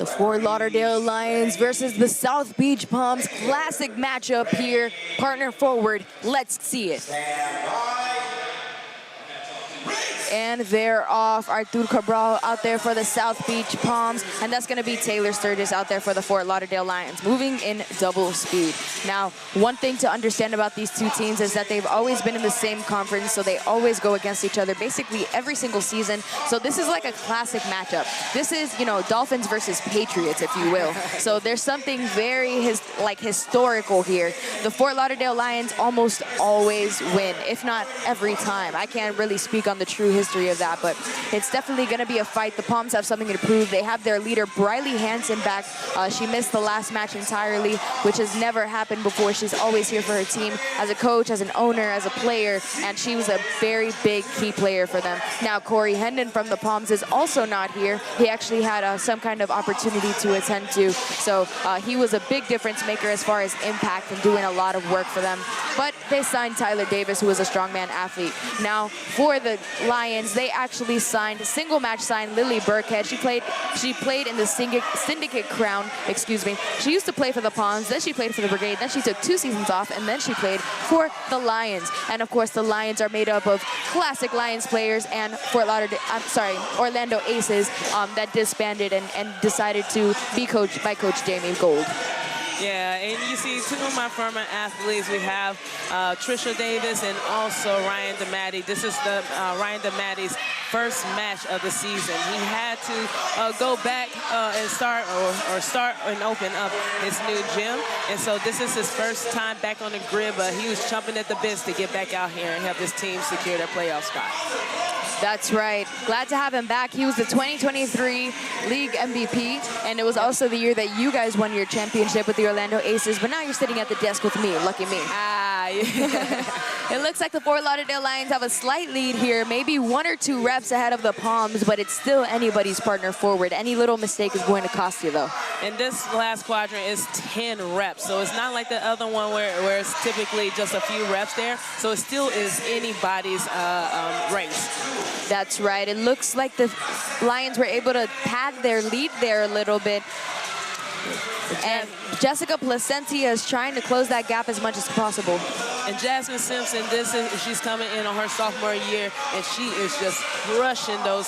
The Fort Lauderdale Lions versus the South Beach Palms. Classic matchup here. Partner forward. Let's see it. And they're off. Artur Cabral out there for the South Beach Palms. And that's going to be Taylor Sturgis out there for the Fort Lauderdale Lions, moving in double speed. Now, one thing to understand about these two teams is that they've always been in the same conference, so they always go against each other basically every single season. So this is like a classic matchup. This is, you know, Dolphins versus Patriots, if you will. So there's something very historical here. The Fort Lauderdale Lions almost always win, if not every time. I can't really speak on the true history of that, but it's definitely going to be a fight. The Palms have something to prove. They have their leader, Briley Hansen, back. She missed the last match entirely, which has never happened before. She's always here for her team as a coach, as an owner, as a player, and she was a very big key player for them. Now, Corey Hendon from the Palms is also not here. He actually had some kind of opportunity to attend to, so he was a big difference maker as far as impact and doing a lot of work for them. But they signed Tyler Davis, who is a strongman athlete. Now, for the Lions, they actually single match signed Lily Burkhead. She played in the Syndicate Crown, excuse me. She used to play for the Palms, then she played for the Brigade, then she took 2 seasons off, and then she played for the Lions. And of course, the Lions are made up of classic Lions players and Orlando Aces that disbanded and decided to be coached by Coach Jamie Gold. Yeah, and you see 2 of my former athletes. We have Trisha Davis and also Ryan DeMatty. This is the Ryan DeMatty's first match of the season. He had to go back and start and open up his new gym. And so this is his first time back on the grid, but he was chomping at the bits to get back out here and help his team secure their playoff spot. That's right. Glad to have him back. He was the 2023 League MVP, and it was also the year that you guys won your championship with the Orlando Aces, but now you're sitting at the desk with me. Lucky me. It looks like the Fort Lauderdale Lions have a slight lead here, maybe 1 or 2 reps ahead of the Palms, but it's still anybody's partner forward. Any little mistake is going to cost you, though. And this last quadrant is 10 reps, so it's not like the other one where it's typically just a few reps there. So it still is anybody's race. That's right. It looks like the Lions were able to pad their lead there a little bit. And Jessica Placentia is trying to close that gap as much as possible. And Jasmine Simpson, she's coming in on her sophomore year, and she is just crushing those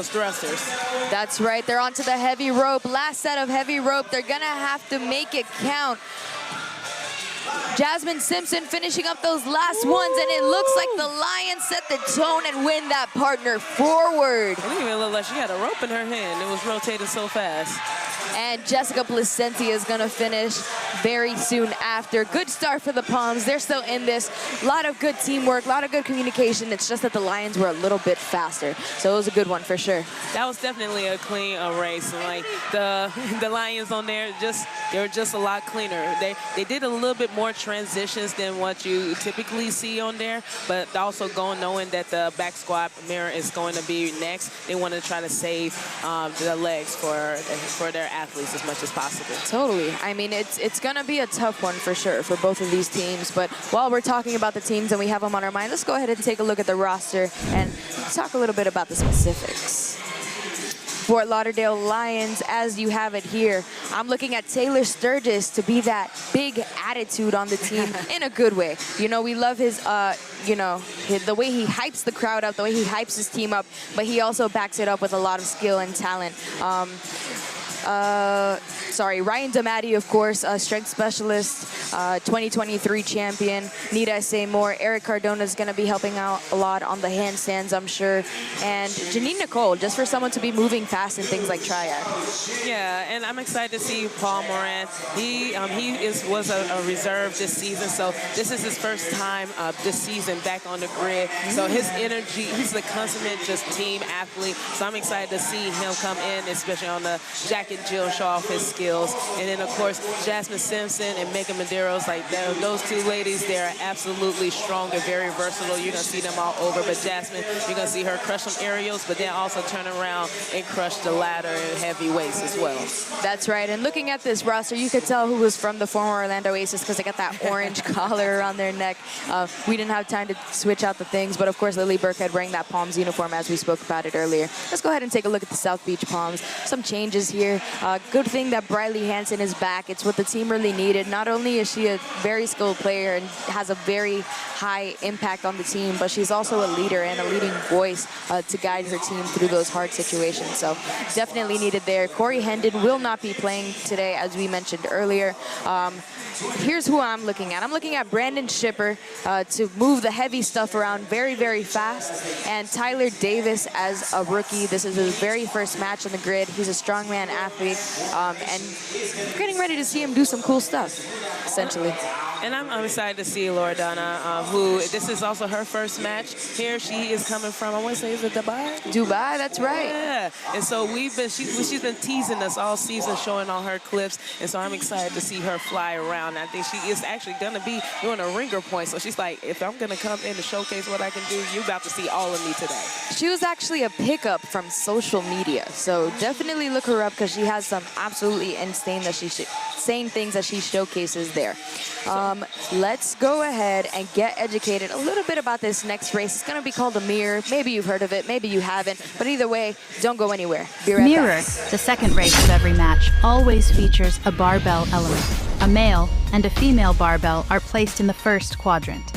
thrusters. That's right. They're onto the heavy rope. Last set of heavy rope. They're going to have to make it count. Jasmine Simpson finishing up those last ones, and it looks like the Lions set the tone and win that partner forward. It didn't even look like she had a rope in her hand. It was rotating so fast. And Jessica Placentia is going to finish very soon after. Good start for the Palms. They're still in this. A lot of good teamwork, a lot of good communication. It's just that the Lions were a little bit faster. So it was a good one for sure. That was definitely a clean race. And like the Lions on there, they were just a lot cleaner. They did a little bit more transitions than what you typically see on there, but also knowing that the back squat mirror is going to be next, they want to try to save the legs for their athletes as much as possible. Totally. I mean, it's going to be a tough one for sure for both of these teams, but while we're talking about the teams and we have them on our mind, let's go ahead and take a look at the roster and talk a little bit about the specifics. Fort Lauderdale Lions, as you have it here. I'm looking at Taylor Sturgis to be that big attitude on the team in a good way. You know, we love his, the way he hypes the crowd up, the way he hypes his team up, but he also backs it up with a lot of skill and talent. Ryan DeMatty, of course, strength specialist, 2023 champion. Need I say more? Eric Cardona is going to be helping out a lot on the handstands, I'm sure. And Janine Nicole, just for someone to be moving fast in things like Triad. Yeah, and I'm excited to see Paul Moran. He was a reserve this season, so this is his first time this season back on the grid. So his energy, he's the consummate just team athlete. So I'm excited to see him come in, especially on the jacket letting Jill show off his skills. And then, of course, Jasmine Simpson and Megan Medeiros, like those two ladies, they're absolutely strong and very versatile. You're going to see them all over. But Jasmine, you're going to see her crush some aerials, but then also turn around and crush the ladder and heavyweights as well. That's right. And looking at this roster, you could tell who was from the former Orlando Aces because they got that orange collar around their neck. We didn't have time to switch out the things, but of course, Lily Burkhead wearing that Palms uniform as we spoke about it earlier. Let's go ahead and take a look at the South Beach Palms. Some changes here. Good thing that Briley Hansen is back. It's what the team really needed. Not only is she a very skilled player and has a very high impact on the team, but she's also a leader and a leading voice to guide her team through those hard situations. So definitely needed there. Corey Hendon will not be playing today, as we mentioned earlier. Here's who I'm looking at. I'm looking at Brandon Shipper to move the heavy stuff around very, very fast. And Tyler Davis as a rookie. This is his very first match on the grid. He's a strongman athlete. And getting ready to see him do some cool stuff, essentially. And I'm excited to see Loredana, who this is also her first match here. She is coming from, I want to say, is it Dubai? Dubai, that's right. Yeah. And so she's been teasing us all season, showing all her clips. And so I'm excited to see her fly around. I think she is actually going to be doing a ringer point. So she's like, if I'm going to come in to showcase what I can do, you're about to see all of me today. She was actually a pickup from social media. So definitely look her up because she has some absolutely insane things that she showcases there. Let's go ahead and get educated a little bit about this next race. It's going to be called a mirror. Maybe you've heard of it, maybe you haven't. But either way, don't go anywhere. Be right Mirror, back. the second race of every match, always features a barbell element. A male and a female barbell are placed in the first quadrant.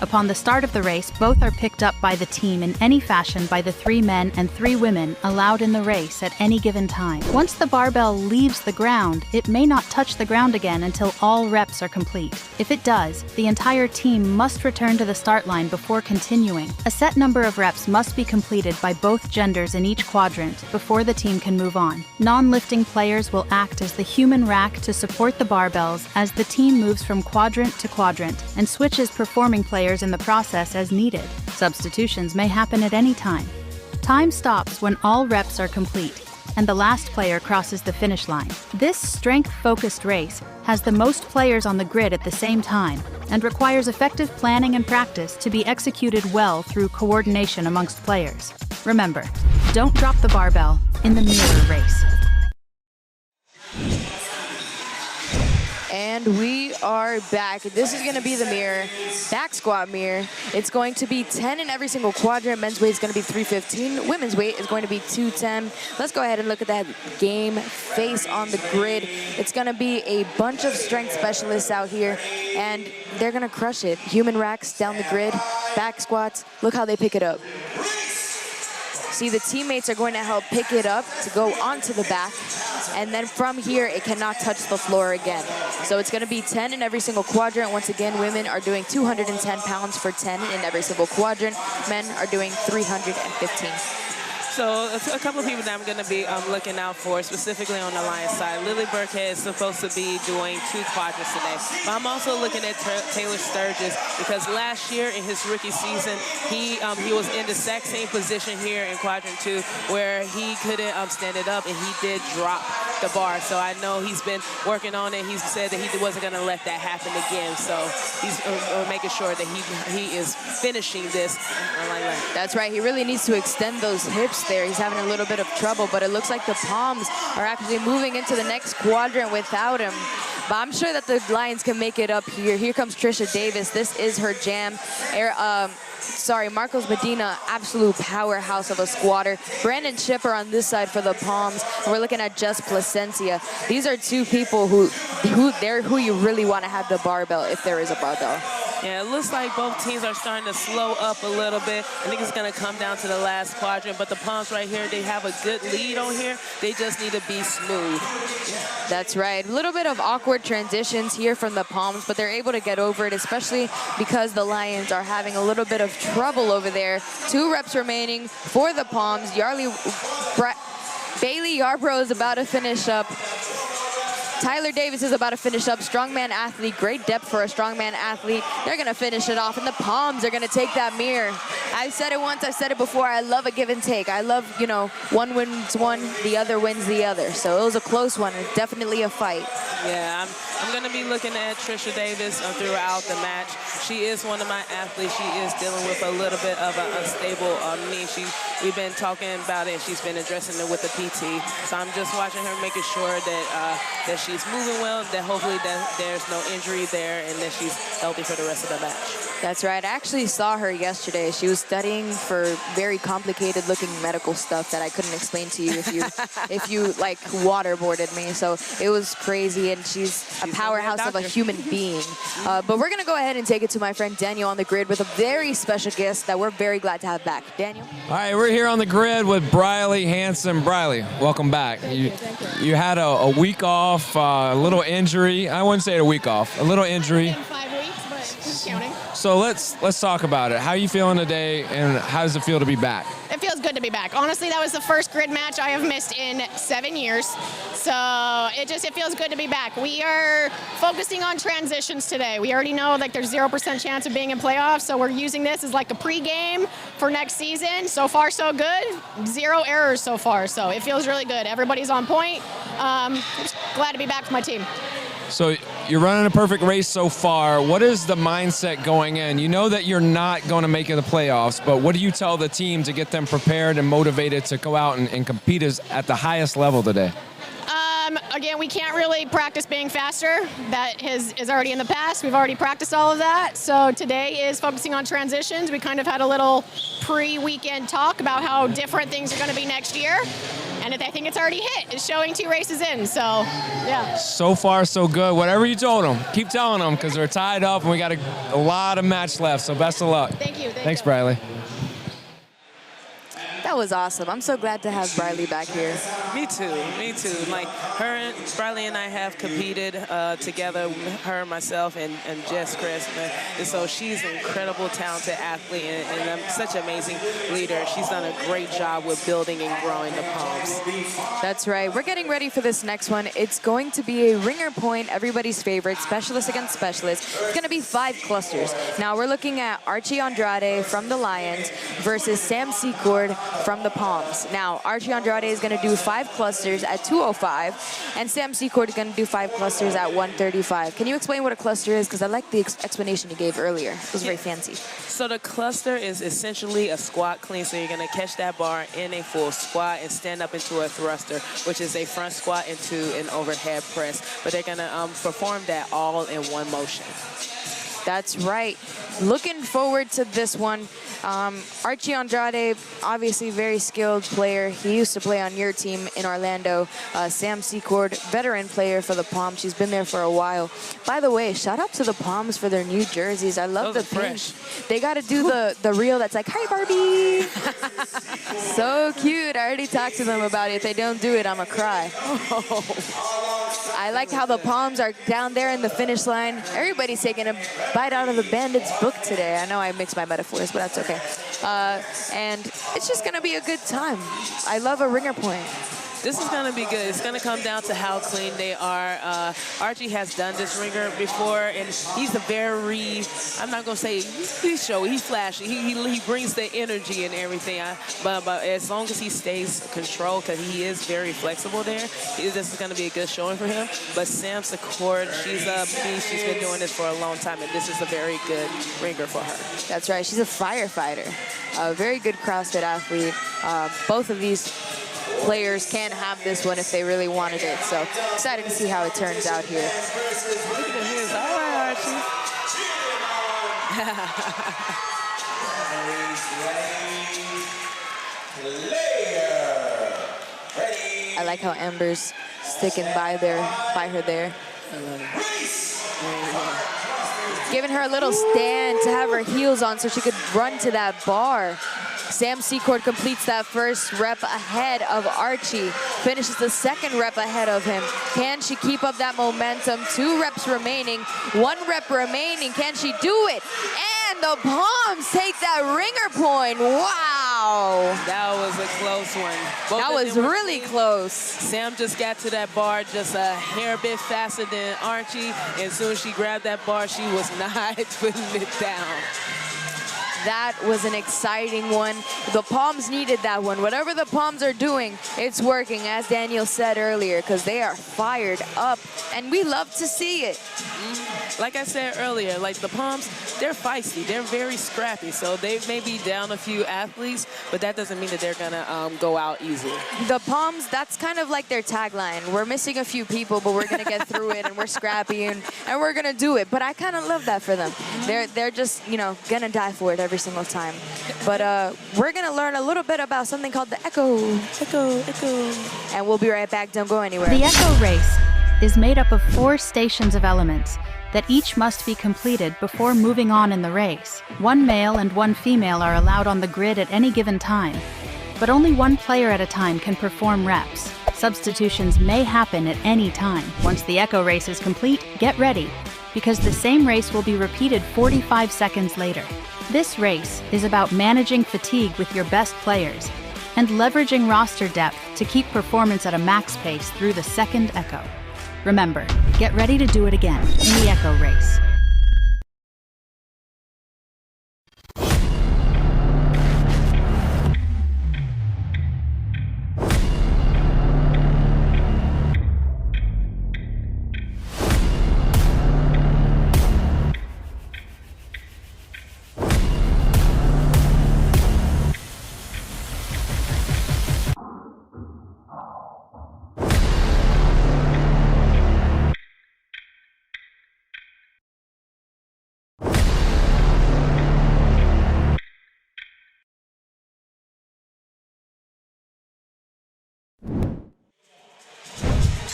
Upon the start of the race, both are picked up by the team in any fashion by the 3 men and 3 women allowed in the race at any given time. Once the barbell leaves the ground, it may not touch the ground again until all reps are complete. If it does, the entire team must return to the start line before continuing. A set number of reps must be completed by both genders in each quadrant before the team can move on. Non-lifting players will act as the human rack to support the barbells as the team moves from quadrant to quadrant and switches performing players in the process as needed. Substitutions may happen at any time. Time stops when all reps are complete and the last player crosses the finish line. This strength-focused race has the most players on the grid at the same time and requires effective planning and practice to be executed well through coordination amongst players. Remember, don't drop the barbell in the mirror race. And we are back. This is going to be the mirror, back squat mirror. It's going to be 10 in every single quadrant. Men's weight is going to be 315. Women's weight is going to be 210. Let's go ahead and look at that game face on the grid. It's going to be a bunch of strength specialists out here, and they're going to crush it. Human racks down the grid, back squats. Look how they pick it up. See, the teammates are going to help pick it up to go onto the back, and then from here, it cannot touch the floor again. So it's going to be 10 in every single quadrant. Once again, women are doing 210 pounds for 10 in every single quadrant. Men are doing 315. So a couple of people that I'm going to be looking out for, specifically on the Lions side. Lily Burkhead is supposed to be doing 2 quadrants today. But I'm also looking at Taylor Sturgis because last year in his rookie season, he was in the exact same position here in quadrant 2 where he couldn't stand it up, and he did drop the bar. So I know he's been working on it. He's said that he wasn't going to let that happen again. So he's making sure that he is finishing this like that. That's right. He really needs to extend those hips there. He's having a little bit of trouble, but it looks like the Palms are actually moving into the next quadrant without him. But I'm sure that the Lions can make it up here. Here comes Trisha Davis. This is her jam. Marcos Medina, absolute powerhouse of a squatter. Brandon Shipper on this side for the Palms. And we're looking at Jess Placencia. These are 2 people who you really want to have the barbell if there is a barbell. Yeah, it looks like both teams are starting to slow up a little bit. I think it's going to come down to the last quadrant, but the Palms right here, they have a good lead on here. They just need to be smooth. That's right. A little bit of awkward transitions here from the Palms, but they're able to get over it, especially because the Lions are having a little bit of trouble over there. 2 reps remaining for the Palms. Bailey Yarbrough is about to finish up. Tyler Davis is about to finish up. Strongman athlete, great depth for a strongman athlete. They're going to finish it off, and the Palms are going to take that mirror. I've said it once, I've said it before. I love a give and take. I love, you know, one wins one, the other wins the other. So it was a close one. It's definitely a fight. Yeah, I'm going to be looking at Trisha Davis throughout the match. She is one of my athletes. She is dealing with a little bit of an unstable knee. We've been talking about it. She's been addressing it with the PT. So I'm just watching her, making sure that she's moving well, that hopefully that there's no injury there, and that she's healthy for the rest of the match. That's right. I actually saw her yesterday. She was studying for very complicated looking medical stuff that I couldn't explain to you if you like waterboarded me. So it was crazy, and she's a powerhouse of a human being. But we're going to go ahead and take it to my friend Daniel on the grid with a very special guest that we're very glad to have back. Daniel? All right, we're here on the grid with Briley Hanson. Briley, welcome back. Thank you. You had a week off, a little injury. I wouldn't say a week off, a little injury. 5 weeks, but who's counting? So let's talk about it. How are you feeling today, and how does it feel to be back? It feels good to be back. Honestly, that was the first grid match I have missed in 7 years. So it feels good to be back. We are focusing on transitions today. We already know like there's 0% chance of being in playoffs, so we're using this as like a pregame for next season. So far, so good. 0 errors so far, so it feels really good. Everybody's on point. Just glad to be back with my team. So you're running a perfect race so far. What is the mindset going in? You know that you're not going to make it the playoffs, but what do you tell the team to get them prepared and motivated to go out and compete at the highest level today? Again, we can't really practice being faster. That is already in the past. We've already practiced all of that. So today is focusing on transitions. We kind of had a little pre-weekend talk about how different things are going to be next year. And I think it's already hit. It's showing 2 races in, so yeah. So far, so good. Whatever you told them, keep telling them, because they're tied up and we got a lot of match left, so best of luck. Thank you. Thanks, Briley. That was awesome. I'm so glad to have Briley back here. Me too. Like Briley and I have competed together, her, myself, and Jess Cressman. And so she's an incredible, talented athlete and such an amazing leader. She's done a great job with building and growing the Palms. That's right. We're getting ready for this next one. It's going to be a ringer point, everybody's favorite, specialist against specialist. It's going to be 5 clusters. Now we're looking at Archie Andrade from the Lions versus Sam Secord from the Palms. Now, Archie Andrade is going to do 5 clusters at 205, and Sam Secord is going to do 5 clusters at 135. Can you explain what a cluster is? Because I like the explanation you gave earlier. It was very fancy. So the cluster is essentially a squat clean. So you're going to catch that bar in a full squat and stand up into a thruster, which is a front squat into an overhead press. But they're going to perform that all in one motion. That's right. Looking forward to this one. Archie Andrade, obviously very skilled player. He used to play on your team in Orlando. Sam Secord, veteran player for the Palms. She's been there for a while. By the way, shout out to the Palms for their new jerseys. I love the pink. They got to do the reel that's like, hi, Barbie. So cute. I already talked to them about it. If they don't do it, I'm going to cry. I like how the Palms are down there in the finish line. Everybody's taking a bite out of the Bandits book today. I know I mixed my metaphors, but that's okay. And it's just going to be a good time. I love a ringer point. This is going to be good. It's going to come down to how clean they are. Archie has done this ringer before, and he's a very, I'm not going to say, he's showy, he's flashy. He brings the energy and everything. But as long as he stays controlled, because he is very flexible there, this is going to be a good showing for him. But Sam Secord, she's a beast. She's been doing this for a long time, and this is a very good ringer for her. That's right. She's a firefighter. A very good CrossFit athlete. Both of these players can have this one if they really wanted it. So excited to see how it turns out here. Look at his. All right, Archie. I like how Amber's sticking by her there. Giving her a little stand to have her heels on so she could run to that bar. Sam Secord completes that first rep ahead of Archie, finishes the second rep ahead of him. Can she keep up that momentum? 2 reps remaining, 1 rep remaining. Can she do it? And the Palms take that ringer point. Wow. Wow. That was a close one. That was really close. Sam just got to that bar just a hair bit faster than Archie. And as soon as she grabbed that bar, she was not putting it down. That was an exciting one. The Palms needed that one. Whatever the Palms are doing, it's working, as Daniel said earlier, because they are fired up, and we love to see it. Like I said earlier, like the Palms, they're feisty. They're very scrappy. So they may be down a few athletes, but that doesn't mean that they're going to go out easily. The Palms, that's kind of like their tagline. We're missing a few people, but we're going to get through it, and we're scrappy, and we're going to do it. But I kind of love that for them. They're just, you know, going to die for it every single time. But we're going to learn a little bit about something called the Echo. Echo. And we'll be right back. Don't go anywhere. The Echo race is made up of 4 stations of elements that each must be completed before moving on in the race. 1 male and 1 female are allowed on the grid at any given time, but only 1 player at a time can perform reps. Substitutions may happen at any time. Once the Echo race is complete, get ready, because the same race will be repeated 45 seconds later. This race is about managing fatigue with your best players and leveraging roster depth to keep performance at a max pace through the second Echo. Remember, get ready to do it again in the Echo race.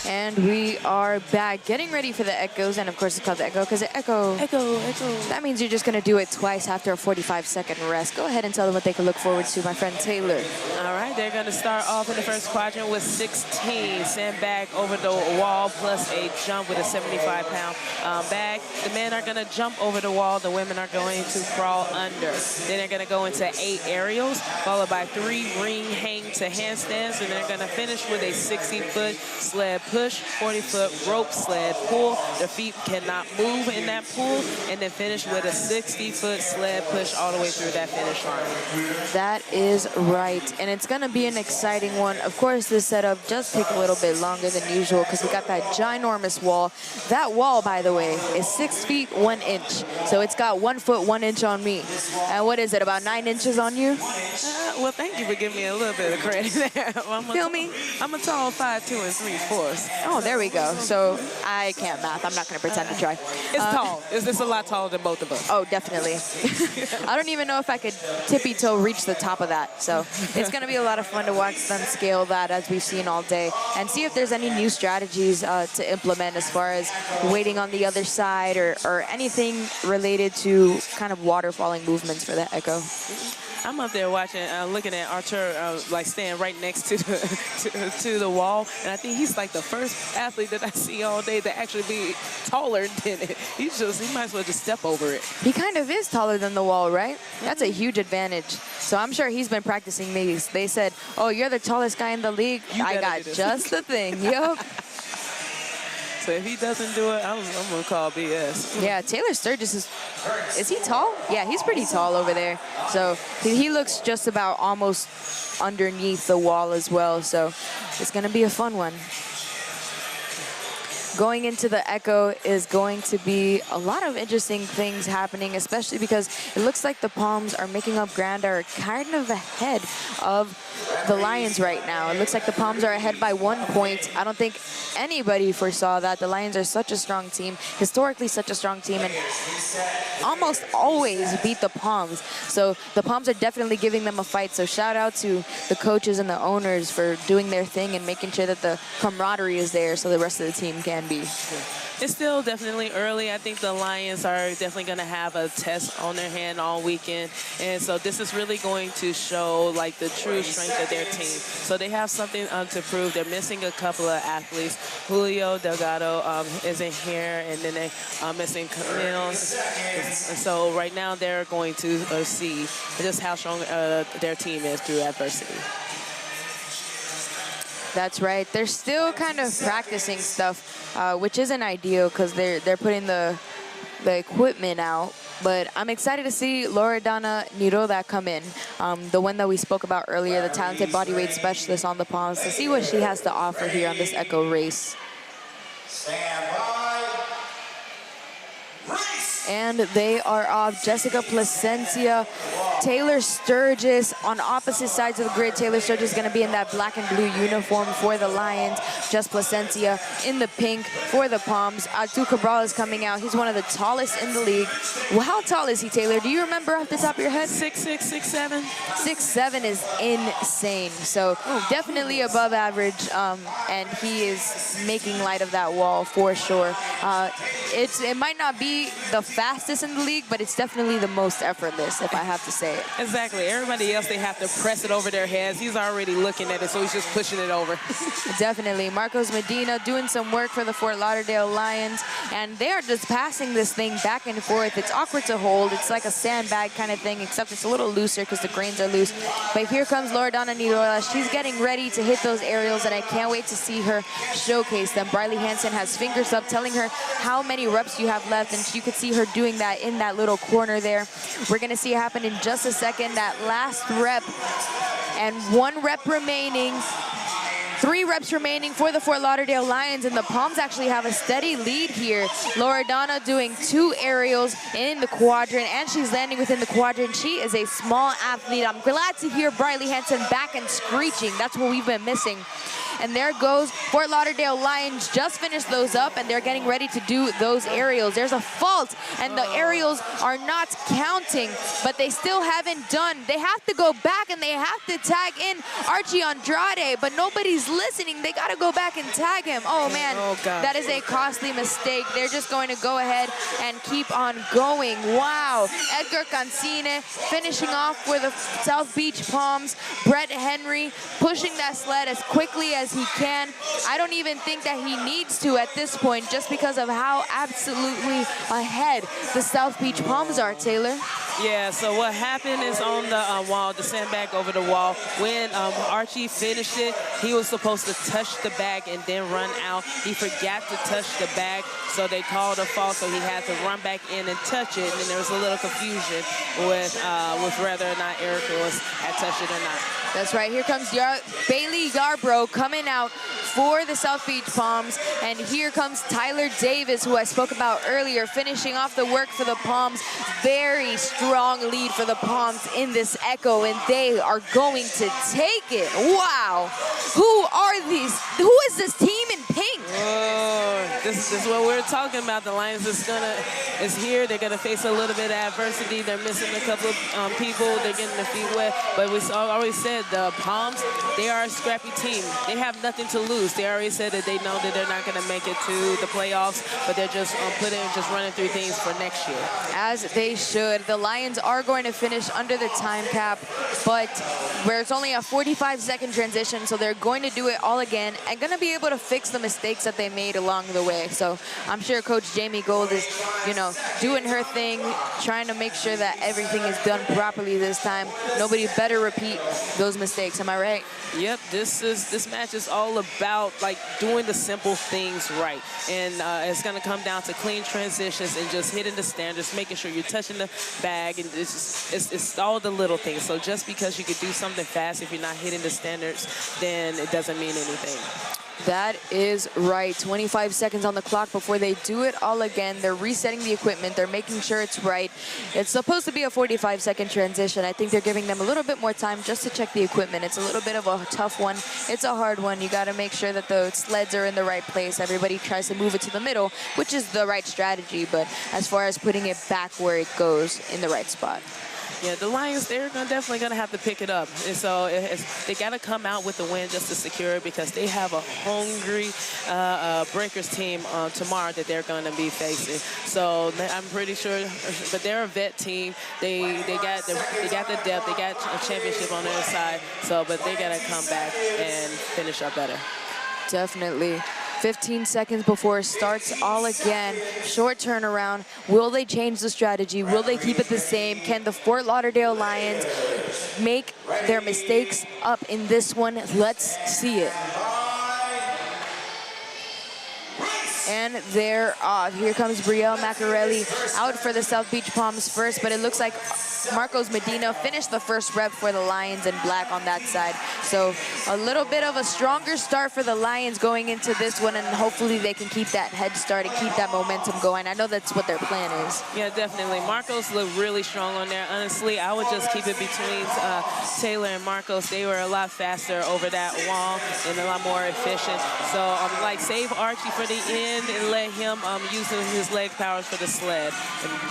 And we are back, getting ready for the Echoes, and of course it's called the Echo because the Echo. That means you're just going to do it twice after a 45-second rest. Go ahead and tell them what they can look forward to, my friend Taylor. All right, they're going to start off in the first quadrant with 16 sandbag over the wall plus a jump with a 75-pound bag. The men are going to jump over the wall. The women are going to crawl under. Then they're going to go into 8 aerials, followed by 3 ring hang to handstands, and they're going to finish with a 60-foot sled push, 40-foot rope sled pull. The feet cannot move in that pull, and then finish with a 60-foot sled push all the way through that finish line. That is right, and it's going to be an exciting one. Of course, this setup does take a little bit longer than usual because we got that ginormous wall. That wall, by the way, is 6 feet 1 inch, so it's got 1 foot 1 inch on me. And what is it, about 9 inches on you? Well, thank you for giving me a little bit of credit there. Feel me? I'm a tall 5'2" and 3/4. Oh, there we go. So I can't math. I'm not going to pretend to try. It's tall. It's a lot taller than both of us. Oh, definitely. I don't even know if I could tippy-toe reach the top of that. So it's going to be a lot of fun to watch them scale that as we've seen all day and see if there's any new strategies to implement as far as waiting on the other side or anything related to kind of waterfalling movements for the Echo. I'm up there watching, looking at Artur, like staying right next to the the wall, and I think he's like the first athlete that I see all day to actually be taller than it. He might as well just step over it. He kind of is taller than the wall, right? That's a huge advantage. So I'm sure he's been practicing these. They said, "Oh, you're the tallest guy in the league. I got just the thing." Yup. So if he doesn't do it, I'm going to call BS. Yeah, Taylor Sturgis is he tall? Yeah, he's pretty tall over there. So he looks just about almost underneath the wall as well. So it's going to be a fun one. Going into the Echo is going to be a lot of interesting things happening, especially because it looks like the Palms are making up ground, are kind of ahead of the Lions right now. It looks like the Palms are ahead by 1 point. I don't think anybody foresaw that. The Lions are such a strong team, historically such a strong team, and almost always beat the Palms. So the Palms are definitely giving them a fight. So shout out to the coaches and the owners for doing their thing and making sure that the camaraderie is there so the rest of the team can can be. It's still definitely early. I think the Lions are definitely going to have a test on their hand all weekend. And so this is really going to show like the true strength of their team. So they have something to prove. They're missing a couple of athletes. Julio Delgado isn't here, and then they're missing Camille. And so right now they're going to see just how strong their team is through adversity. That's right. They're still kind of practicing stuff, which isn't ideal because they're putting the equipment out. But I'm excited to see Loredana Niroda come in, the one that we spoke about earlier, the talented bodyweight specialist on the palms, to see what she has to offer here on this Echo race. Stand by. And they are off. Jessica Placencia, Taylor Sturgis on opposite sides of the grid. Taylor Sturgis is going to be in that black and blue uniform for the Lions. Just Placencia in the pink for the Palms. Artur Cabral is coming out. He's one of the tallest in the league. Well, how tall is he, Taylor? Do you remember off the top of your head? 6'6", 6'7". 6'7" is insane. So definitely above average. And he is making light of that wall for sure. It might not be the fastest in the league, but it's definitely the most effortless, if I have to say it. Exactly. Everybody else, they have to press it over their heads. He's already looking at it, so he's just pushing it over. Definitely. Marcos Medina doing some work for the Fort Lauderdale Lions, and they are just passing this thing back and forth. It's awkward to hold. It's like a sandbag kind of thing, except it's a little looser because the grains are loose. But here comes Loredana Nirola. She's getting ready to hit those aerials, and I can't wait to see her showcase them. Briley Hansen has fingers up, telling her how many reps you have left, and you could see her doing that in that little corner there. We're going to see it happen in just a second. That last rep, and 1 rep remaining. 3 reps remaining for the Fort Lauderdale Lions, and the Palms actually have a steady lead here. Loredana doing 2 aerials in the quadrant, and she's landing within the quadrant. She is a small athlete. I'm glad to hear Briley Hansen back and screeching. That's what we've been missing. And there goes Fort Lauderdale Lions. Just finished those up, and they're getting ready to do those aerials. There's a fault, and the aerials are not counting, but they still haven't done. They have to go back, and they have to tag in Archie Andrade, but nobody's listening. They got to go back and tag him. Oh, man, that is a costly mistake. They're just going to go ahead and keep on going. Wow. Edgar Cancine finishing off for the South Beach Palms. Brett Henry pushing that sled as quickly as he can. I don't even think that he needs to at this point, just because of how absolutely ahead the South Beach Palms are, Taylor. Yeah, so what happened is on the wall, the sandbag over the wall, when Archie finished it, he was supposed to touch the bag and then run out. He forgot to touch the bag, so they called a fall, so he had to run back in and touch it, and then there was a little confusion with whether or not Erica had touched it or not. That's right. Here comes Bailey Yarbrough coming out for the South Beach Palms. And here comes Tyler Davis, who I spoke about earlier, finishing off the work for the Palms. Very strong lead for the Palms in this Echo, and they are going to take it. Wow. Who are these? Who is this team in pink? Oh, this is what we're talking about. The Lions is here. They're going to face a little bit of adversity. They're missing a couple of people. They're getting their feet wet. But we always said the Palms, they are a scrappy team. They have nothing to lose. They already said that they know that they're not going to make it to the playoffs, but they're just just running through things for next year. As they should. The Lions are going to finish under the time cap, but where it's only a 45-second transition, so they're going to do it all again and going to be able to fix the mistakes that they made along the way. So I'm sure Coach Jamie Gold is, doing her thing, trying to make sure that everything is done properly this time. Nobody better repeat those mistakes. Am I right? Yep, this match is all about doing the simple things right, and it's going to come down to clean transitions and just hitting the standards, making sure you're touching the bag, and it's all the little things. So just because you could do something fast, if you're not hitting the standards, then it doesn't mean anything. That is right. 25 seconds on the clock before they do it all again. They're resetting the equipment. They're making sure it's right. It's supposed to be a 45-second transition. I think they're giving them a little bit more time just to check the equipment. It's a little bit of a tough one. It's a hard one. You got to make sure that the sleds are in the right place. Everybody tries to move it to the middle, which is the right strategy. But as far as putting it back where it goes in the right spot. Yeah, the Lions, they're definitely going to have to pick it up. And so they got to come out with the win just to secure it because they have a hungry Breakers team tomorrow that they're going to be facing. So I'm pretty sure, but they're a vet team. They got the depth. They got a championship on their side. So, but they got to come back and finish up better. Definitely. 15 seconds before it starts all again. Short turnaround. Will they change the strategy? Will they keep it the same? Can the Fort Lauderdale Lions make their mistakes up in this one? Let's see it. And they're off. Here comes Brielle Macarelli out for the South Beach Palms first, but it looks like Marcos Medina finished the first rep for the Lions in black on that side. So a little bit of a stronger start for the Lions going into this one, and hopefully they can keep that head start and keep that momentum going. I know that's what their plan is. Yeah, definitely. Marcos looked really strong on there. Honestly, I would just keep it between Taylor and Marcos. They were a lot faster over that wall and a lot more efficient. So like save Archie for the end and let him use his leg powers for the sled.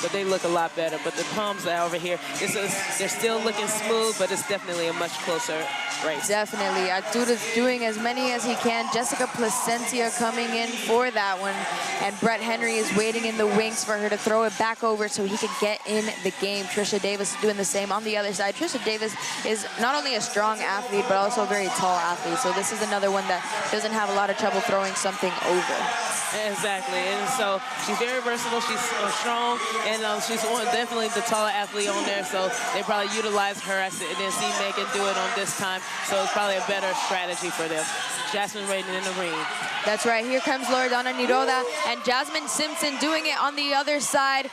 But they look a lot better. But the Palms are over here, they're still looking smooth, but it's definitely a much closer race. Definitely. Arturo's doing as many as he can. Jessica Placentia coming in for that one. And Brett Henry is waiting in the wings for her to throw it back over so he can get in the game. Trisha Davis is doing the same on the other side. Trisha Davis is not only a strong athlete, but also a very tall athlete. So this is another one that doesn't have a lot of trouble throwing something over. Exactly, and so she's very versatile, she's strong, and she's definitely the taller athlete on there, so they probably utilize her and then see Megan do it on this time, so it's probably a better strategy for them. Jasmine Raiden in the ring. That's right, here comes Loredana Niroda and Jasmine Simpson doing it on the other side.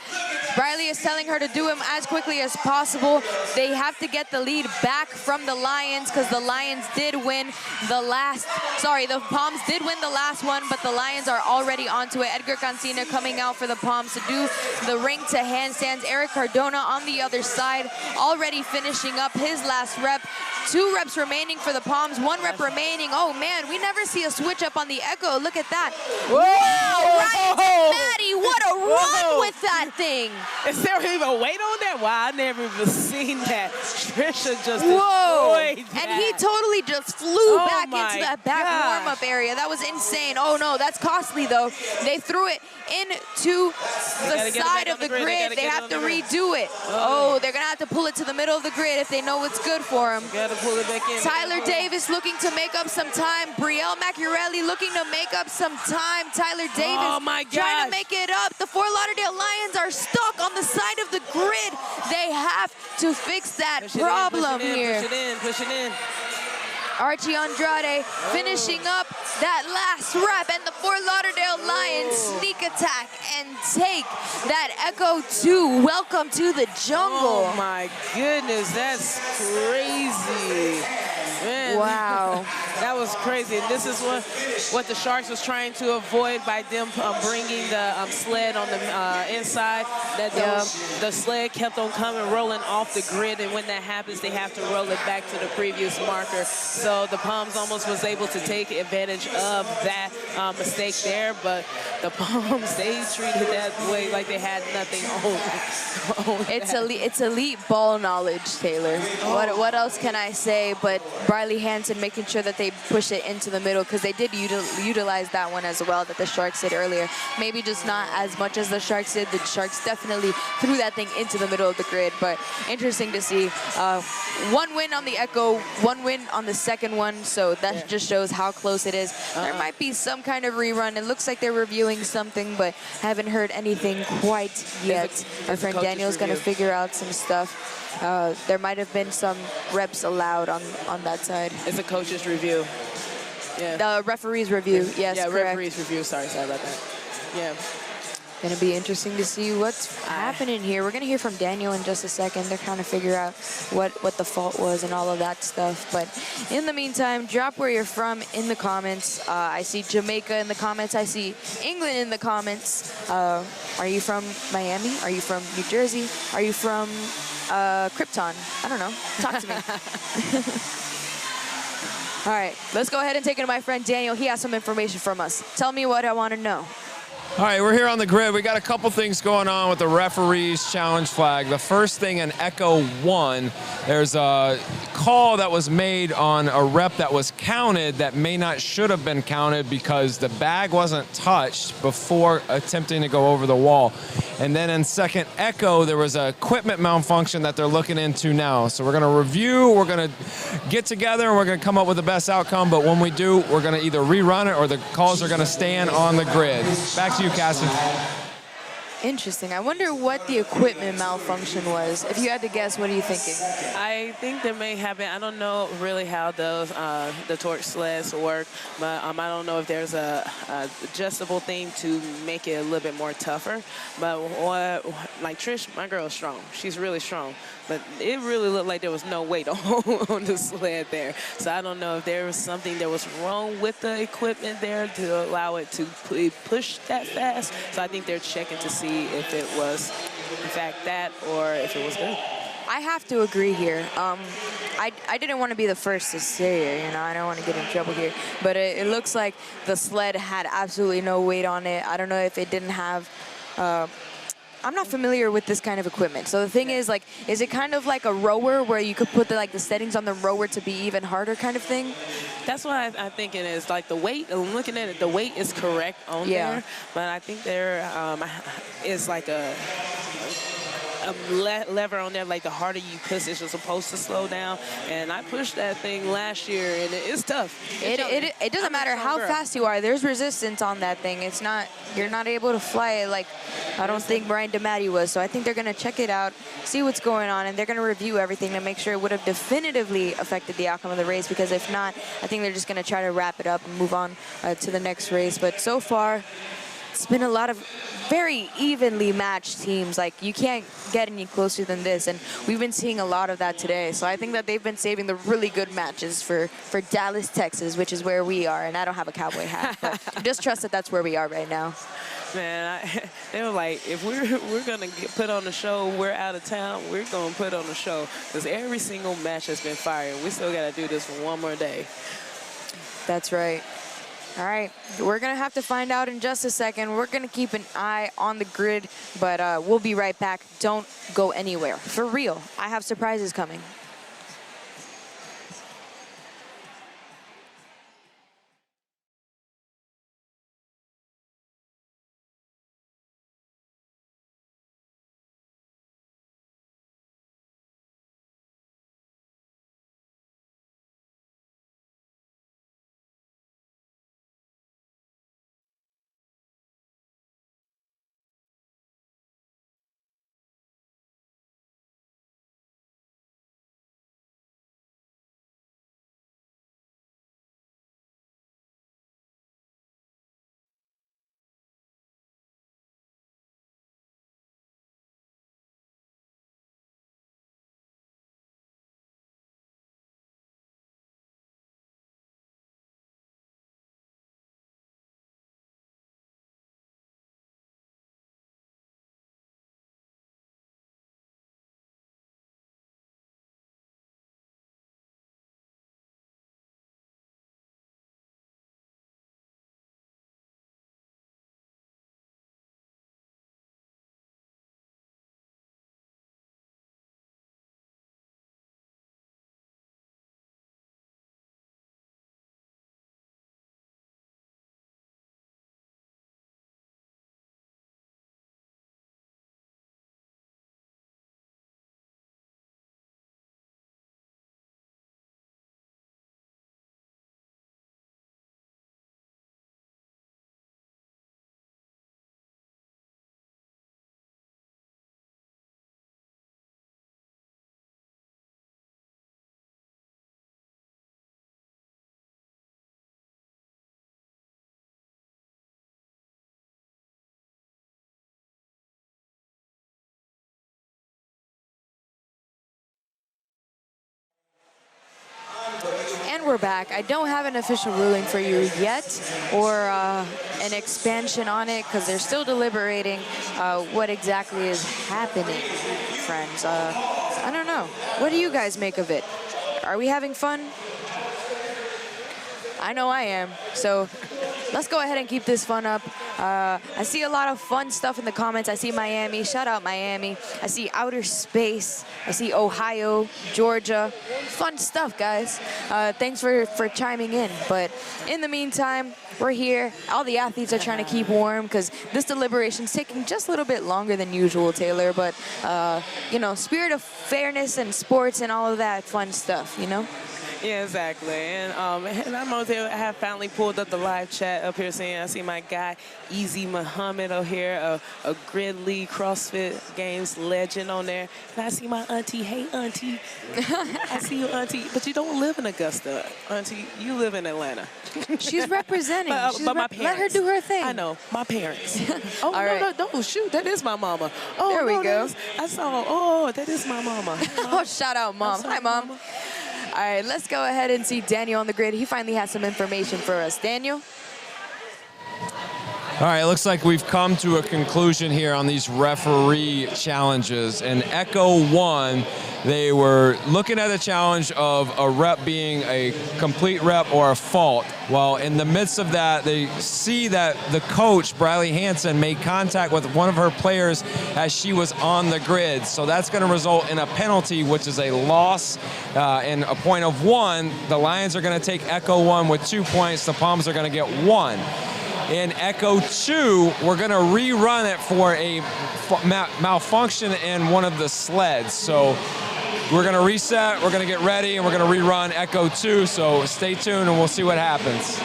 Briley is telling her to do him as quickly as possible. They have to get the lead back from the Lions because the Lions did win the Palms did win the last one, but the Lions are already onto it. Edgar Cancina coming out for the Palms to do the ring to handstands. Eric Cardona on the other side already finishing up his last rep. 2 reps remaining for the Palms, 1 rep remaining. Oh man, we never see a switch up on the Echo. Look at that. Whoa! Ryan Maddie, what a run with that thing. Is there even weight on that? Wow, I never even seen that. Trisha just destroyed that. And he totally just flew back into that back warm-up area. That was insane. Oh no, that's costly though. They threw it into the side of the grid. They have to redo it. Oh, they're gonna have to pull it to the middle of the grid if they know what's good for them. Gotta pull it back in. Tyler Davis looking to make up some time. Brielle Macarelli looking to make up some time. Tyler Davis trying to make it up. The Fort Lauderdale Lions are stuck on the side of the grid. They have to fix that problem here. Push it in, push it in. Archie Andrade finishing up that last rep, and the Fort Lauderdale Lions sneak attack and take that Echo 2. Welcome to the jungle. Oh my goodness, that's crazy. Man, wow. That was crazy. And this is what the Sharks was trying to avoid by them bringing the sled on the inside. That the sled kept on coming, rolling off the grid, and when that happens, they have to roll it back to the previous marker. So the Palms almost was able to take advantage of that mistake there, but the Palms, they treated that way like they had nothing on It's elite ball knowledge, Taylor. What else can I say but Briley Hansen making sure that they push it into the middle, because they did utilize that one as well that the Sharks did earlier. Maybe just not as much as the Sharks did. The Sharks definitely threw that thing into the middle of the grid, but interesting to see. 1 win on the Echo, 1 win on the second one, so that just shows how close it is. There might be some kind of rerun. It looks like they're reviewing something, but haven't heard anything quite yet. Our friend Daniel's going to figure out some stuff. There might have been some reps allowed on that side. It's a coach's review. Yeah. The referee's review, yes, yeah, correct. Referee's review, sorry about that. Yeah. Gonna be interesting to see what's happening here. We're gonna hear from Daniel in just a second. They're trying to figure out what the fault was and all of that stuff. But in the meantime, drop where you're from in the comments. I see Jamaica in the comments. I see England in the comments. Are you from Miami? Are you from New Jersey? Are you from Krypton? I don't know. Talk to me. All right, let's go ahead and take it to my friend Daniel. He has some information from us. Tell me what I want to know. All right, we're here on the grid. We got a couple things going on with the referee's challenge flag. The first thing in Echo 1, there's a call that was made on a rep that was counted that may not should have been counted because the bag wasn't touched before attempting to go over the wall. And then in second Echo, there was a equipment malfunction that they're looking into now. So we're going to review, we're going to get together, and we're going to come up with the best outcome. But when we do, we're going to either rerun it or the calls are going to stand on the grid. Back to you, Cassie. Interesting. I wonder what the equipment malfunction was. If you had to guess, what are you thinking? I think there may have been, I don't know really how those the torch sleds work, but I don't know if there's a adjustable thing to make it a little bit more tougher. But like Trish, my girl is strong. She's really strong. But it really looked like there was no weight on the sled there. So I don't know if there was something that was wrong with the equipment there to allow it to push that fast. So I think they're checking to see if it was, in fact, that or if it was good. I have to agree here. I didn't want to be the first to say it, you know, I don't want to get in trouble here. But it looks like the sled had absolutely no weight on it. I don't know if it didn't have... I'm not familiar with this kind of equipment. So the thing is, like, is it kind of like a rower where you could put the settings on the rower to be even harder kind of thing? That's what I think it is. Like the weight, I'm looking at it, the weight is correct on there, but I think there is like a lever on there, like the harder you push, it's supposed to slow down. And I pushed that thing last year, and it's tough. It doesn't matter how fast you are. There's resistance on that thing. It's not, you're not able to fly it like I don't think Ryan DeMatti was. So I think they're going to check it out, see what's going on, and they're going to review everything to make sure it would have definitively affected the outcome of the race. Because if not, I think they're just going to try to wrap it up and move on to the next race. But so far, it's been a lot of very evenly matched teams. Like, you can't get any closer than this, and we've been seeing a lot of that today. So I think that they've been saving the really good matches for Dallas, Texas, which is where we are. And I don't have a cowboy hat, but just trust that that's where we are right now. Man, they were like, if we're gonna put on the show, we're out of town, we're gonna put on the show, because every single match has been fired. We still gotta do this for one more day. That's right. All right, we're going to have to find out in just a second. We're going to keep an eye on the grid, but we'll be right back. Don't go anywhere. For real, I have surprises coming. And we're back. I don't have an official ruling for you yet, or an expansion on it, because they're still deliberating what exactly is happening, friends. I don't know. What do you guys make of it? Are we having fun? I know I am. So let's go ahead and keep this fun up. I see a lot of fun stuff in the comments. I see Miami. Shout out Miami. I see outer space. I see Ohio, Georgia. Fun stuff, guys. Thanks for chiming in. But in the meantime, we're here. All the athletes are trying to keep warm because this deliberation's taking just a little bit longer than usual, Taylor. But, you know, spirit of fairness and sports and all of that fun stuff, you know? Yeah, exactly. And I'm out there. I have finally pulled up the live chat up here saying I see my guy, Easy Muhammad over here, a Gridlock CrossFit Games legend on there. And I see my auntie. Hey, auntie. I see you, auntie. But you don't live in Augusta, auntie. You live in Atlanta. She's representing. But my parents. Let her do her thing. I know. My parents. Oh, All right. no, shoot. That is my mama. Oh, there we go. I saw. Oh, that is my mama. Hey, Oh, shout out, Mom. Hi, Mom. Mama. All right, let's go ahead and see Daniel on the grid. He finally has some information for us. Daniel? All right, it looks like we've come to a conclusion here on these referee challenges. And Echo won. They were looking at a challenge of a rep being a complete rep or a fault. Well, in the midst of that, they see that the coach, Briley Hansen, made contact with one of her players as she was on the grid. So that's going to result in a penalty, which is a loss and a point of 1. The Lions are going to take Echo 1 with 2 points. The Palms are going to get 1. In Echo 2, we're going to rerun it for a malfunction in one of the sleds. So we're going to reset, we're going to get ready, and we're going to rerun Echo 2. So stay tuned, and we'll see what happens.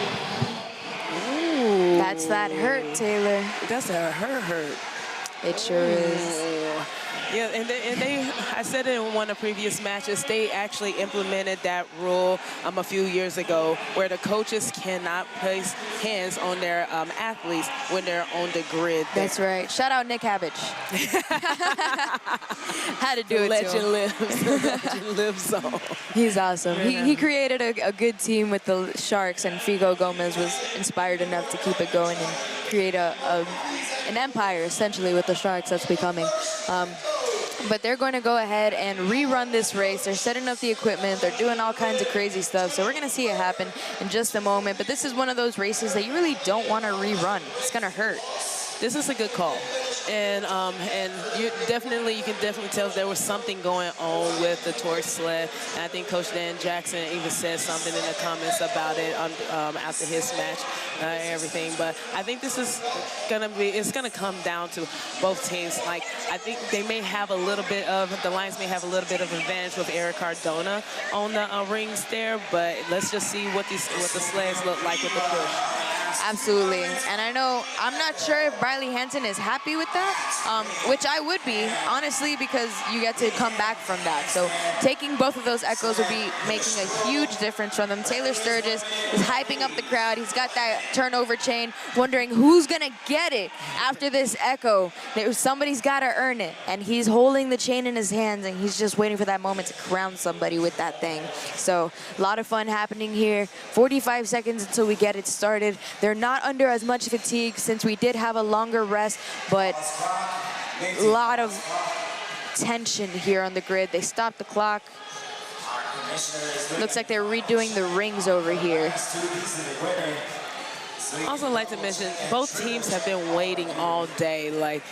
Ooh. That's that hurt, Taylor. That's a hurt. It sure is. Yeah, and they, I said it in one of the previous matches, they actually implemented that rule a few years ago where the coaches cannot place hands on their athletes when they're on the grid. That's right. Shout out Nick Habich. Had to do it to Legend him. lives. Legend lives on. He's awesome. He created a good team with the Sharks, and Figo Gomez was inspired enough to keep it going and create an empire, essentially, with the Sharks that's becoming. But they're going to go ahead and rerun this race. They're setting up the equipment. They're doing all kinds of crazy stuff. So we're going to see it happen in just a moment. But this is one of those races that you really don't want to rerun. It's going to hurt. This is a good call. And you can definitely tell there was something going on with the torch sled. And I think Coach Dan Jackson even said something in the comments about it after his match and everything. But I think this is it's gonna come down to both teams. Like, I think they may have the Lions may have a little bit of advantage with Eric Cardona on the rings there. But let's just see what the sleds look like with the push. Absolutely. And I'm not sure if Briley Hansen is happy with that, which I would be, honestly, because you get to come back from that. So taking both of those Echoes would be making a huge difference from them. Taylor Sturgis is hyping up the crowd. He's got that turnover chain, wondering who's going to get it after this Echo. Somebody's got to earn it. And he's holding the chain in his hands, and he's just waiting for that moment to crown somebody with that thing. So a lot of fun happening here. 45 seconds until we get it started. They're not under as much fatigue since we did have a longer rest, but a lot of tension here on the grid. They stopped the clock. Looks like they're redoing the rings over here. Also like to mention, both teams have been waiting all day. Like,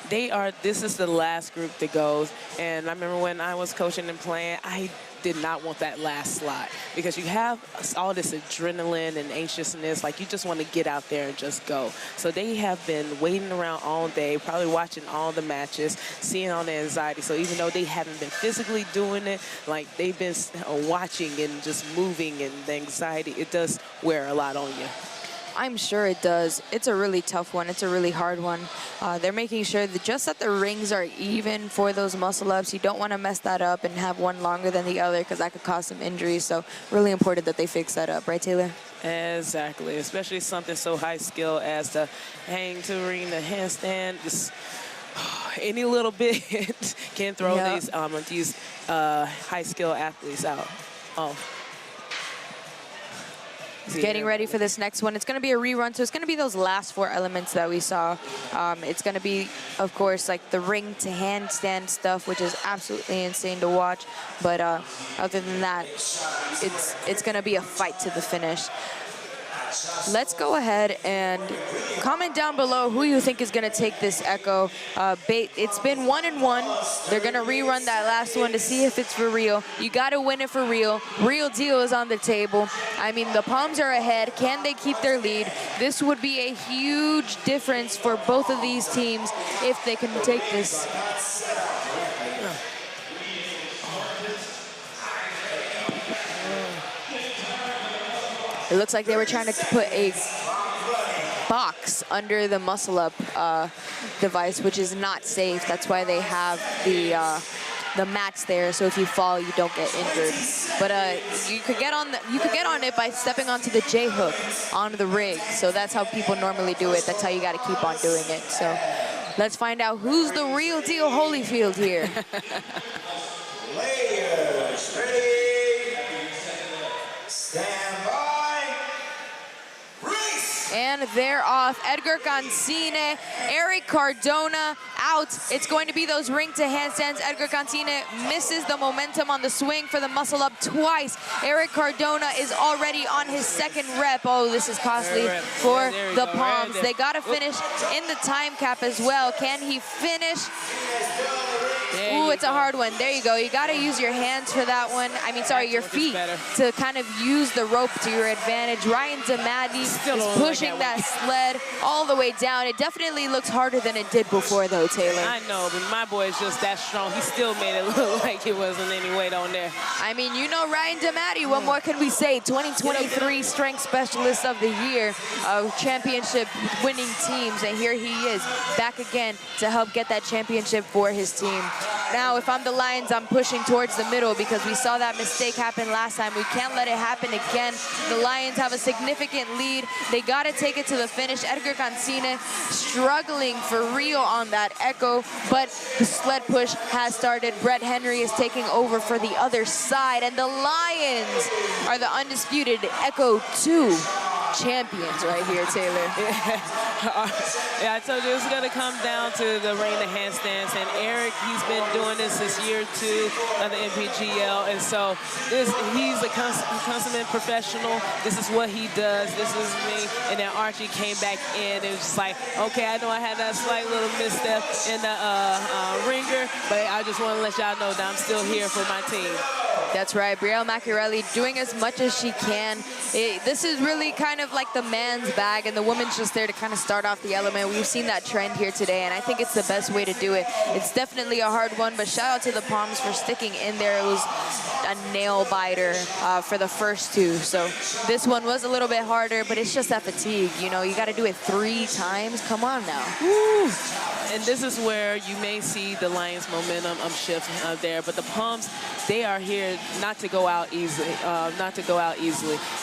this is the last group that goes. And I remember when I was coaching and playing, I did not want that last slot because you have all this adrenaline and anxiousness. Like, you just want to get out there and just go. So they have been waiting around all day, probably watching all the matches, seeing all the anxiety. So even though they haven't been physically doing it, like, they've been watching and just moving, and the anxiety, it does wear a lot on you. I'm sure it does. It's a really tough one. It's a really hard one. They're making sure that the rings are even for those muscle ups. You don't want to mess that up and have one longer than the other because that could cause some injuries. So really important that they fix that up. Right, Taylor? Exactly. Especially something so high skill as the hang to ring, the handstand. Just any little bit can throw these high skill athletes out. Getting ready for this next one. It's going to be a rerun, so it's going to be those last 4 elements that we saw. It's going to be, of course, like the ring to handstand stuff, which is absolutely insane to watch. But other than that, it's going to be a fight to the finish. Let's go ahead and comment down below who you think is going to take this Echo. It's been 1-1. They're going to rerun that last one to see if it's for real. You got to win it for real. Real deal is on the table. I mean, the Palms are ahead. Can they keep their lead? This would be a huge difference for both of these teams if they can take this. It looks like they were trying to put a box under the muscle-up device, which is not safe. That's why they have the mats there, so if you fall, you don't get injured. But you could get on it by stepping onto the J hook on the rig. So that's how people normally do it. That's how you got to keep on doing it. So let's find out who's the real deal Holyfield here. Players ready. Stand by. And they're off. Edgar Cancine, Eric Cardona out. It's going to be those ring to handstands. Edgar Cancine misses the momentum on the swing for the muscle up twice. Eric Cardona is already on his second rep. Oh, this is costly for the Palms. They got to finish in the time cap as well. Can he finish? Ooh, it's a hard one. There you go. You got to use your hands for that one. I mean, sorry, your feet to kind of use the rope to your advantage. Ryan DeMaddy is pushing that sled all the way down. It definitely looks harder than it did before, though, Taylor. I know, but my boy is just that strong. He still made it look like it wasn't any weight on there. I mean, you know Ryan DeMaddy. What more can we say? 2023 Strength Specialist of the Year, championship winning teams, and here he is back again to help get that championship for his team. Now, if I'm the Lions, I'm pushing towards the middle because we saw that mistake happen last time. We can't let it happen again. The Lions have a significant lead. They got to take it to the finish. Edgar Cancine struggling for real on that Echo, but the sled push has started. Brett Henry is taking over for the other side, and the Lions are the undisputed Echo 2 champions right here, Taylor. Yeah, I told you it's going to come down to the ring to handstands, and Eric, he's been doing this since year 2 of the MPGL, and so he's a consummate professional. This is what he does. This is me. And then Archie came back in and was just like, okay, I know I had that slight little misstep in the ringer, but I just want to let y'all know that I'm still here for my team. That's right. Brielle Macchiarelli doing as much as she can. This is really kind of like the man's bag, and the woman's just there to kind of start off the element. We've seen that trend here today, and I think it's the best way to do it. It's definitely a hard one, but shout out to the Palms for sticking in there. It was a nail biter for the first two. So this one was a little bit harder, but it's just that fatigue. You know, you got to do it 3 times. Come on now. Woo. And this is where you may see the Lions' momentum shift there, but the Palms, they are here not to go out easily,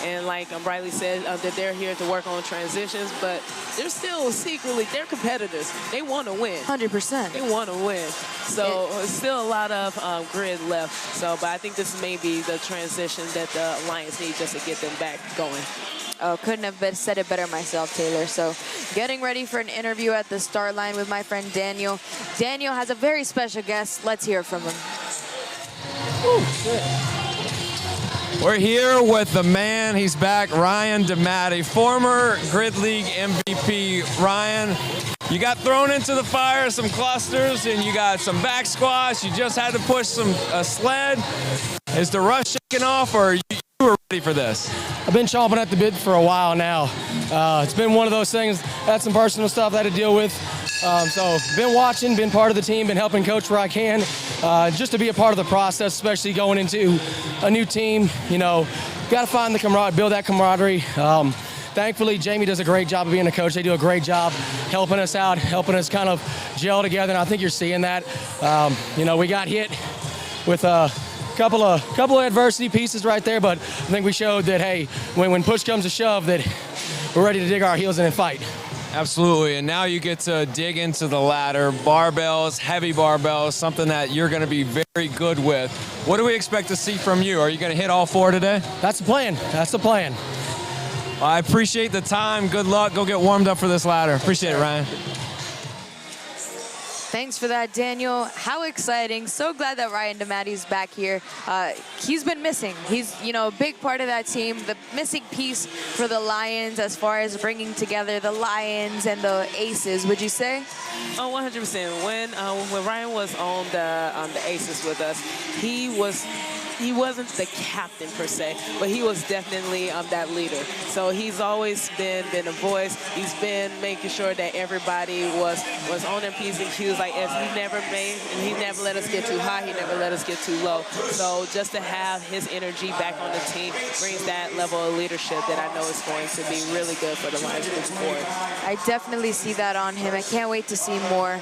And like Riley said, that they're here to work on transitions, but they're still secretly, they're competitors. They want to win. 100%. They want to win. So still a lot of grid left. So, but I think this may be the transition that the Lions need just to get them back going. Oh, couldn't have said it better myself, Taylor. So getting ready for an interview at the start line with my friend Daniel. Daniel has a very special guest. Let's hear from him. Ooh, good. We're here with the man. He's back, Ryan DeMaddy, former Grid League MVP. Ryan, you got thrown into the fire, some clusters, and you got some back squats. You just had to push a sled. Is the rush shaking off, or you were ready for this? I've been chomping at the bit for a while now. It's been one of those things. Had some personal stuff I had to deal with. So been watching, been part of the team, been helping coach where I can, just to be a part of the process, especially going into a new team. You know, got to find the camaraderie, build that camaraderie. Thankfully, Jamie does a great job of being a coach. They do a great job helping us out, helping us kind of gel together, and I think you're seeing that. You know, we got hit with a couple of adversity pieces right there, but I think we showed that, hey, when push comes to shove, that we're ready to dig our heels in and fight. Absolutely, and now you get to dig into the ladder, barbells, heavy barbells, something that you're going to be very good with. What do we expect to see from you? Are you going to hit all 4 today? That's the plan. That's the plan. Well, I appreciate the time. Good luck. Go get warmed up for this ladder. Appreciate it, Ryan. Thanks for that, Daniel. How exciting. So glad that Ryan DeMatteis back here. He's been missing. He's, a big part of that team, the missing piece for the Lions as far as bringing together the Lions and the Aces, would you say? Oh, 100%. When Ryan was on the Aces with us, he wasn't the captain per se, but he was definitely that leader. So he's always been a voice. He's been making sure that everybody was on their P's and Q's. Like, as he never let us get too high, he never let us get too low. So just to have his energy back on the team brings that level of leadership that I know is going to be really good for the Lions moving forward. I definitely see that on him. I can't wait to see more.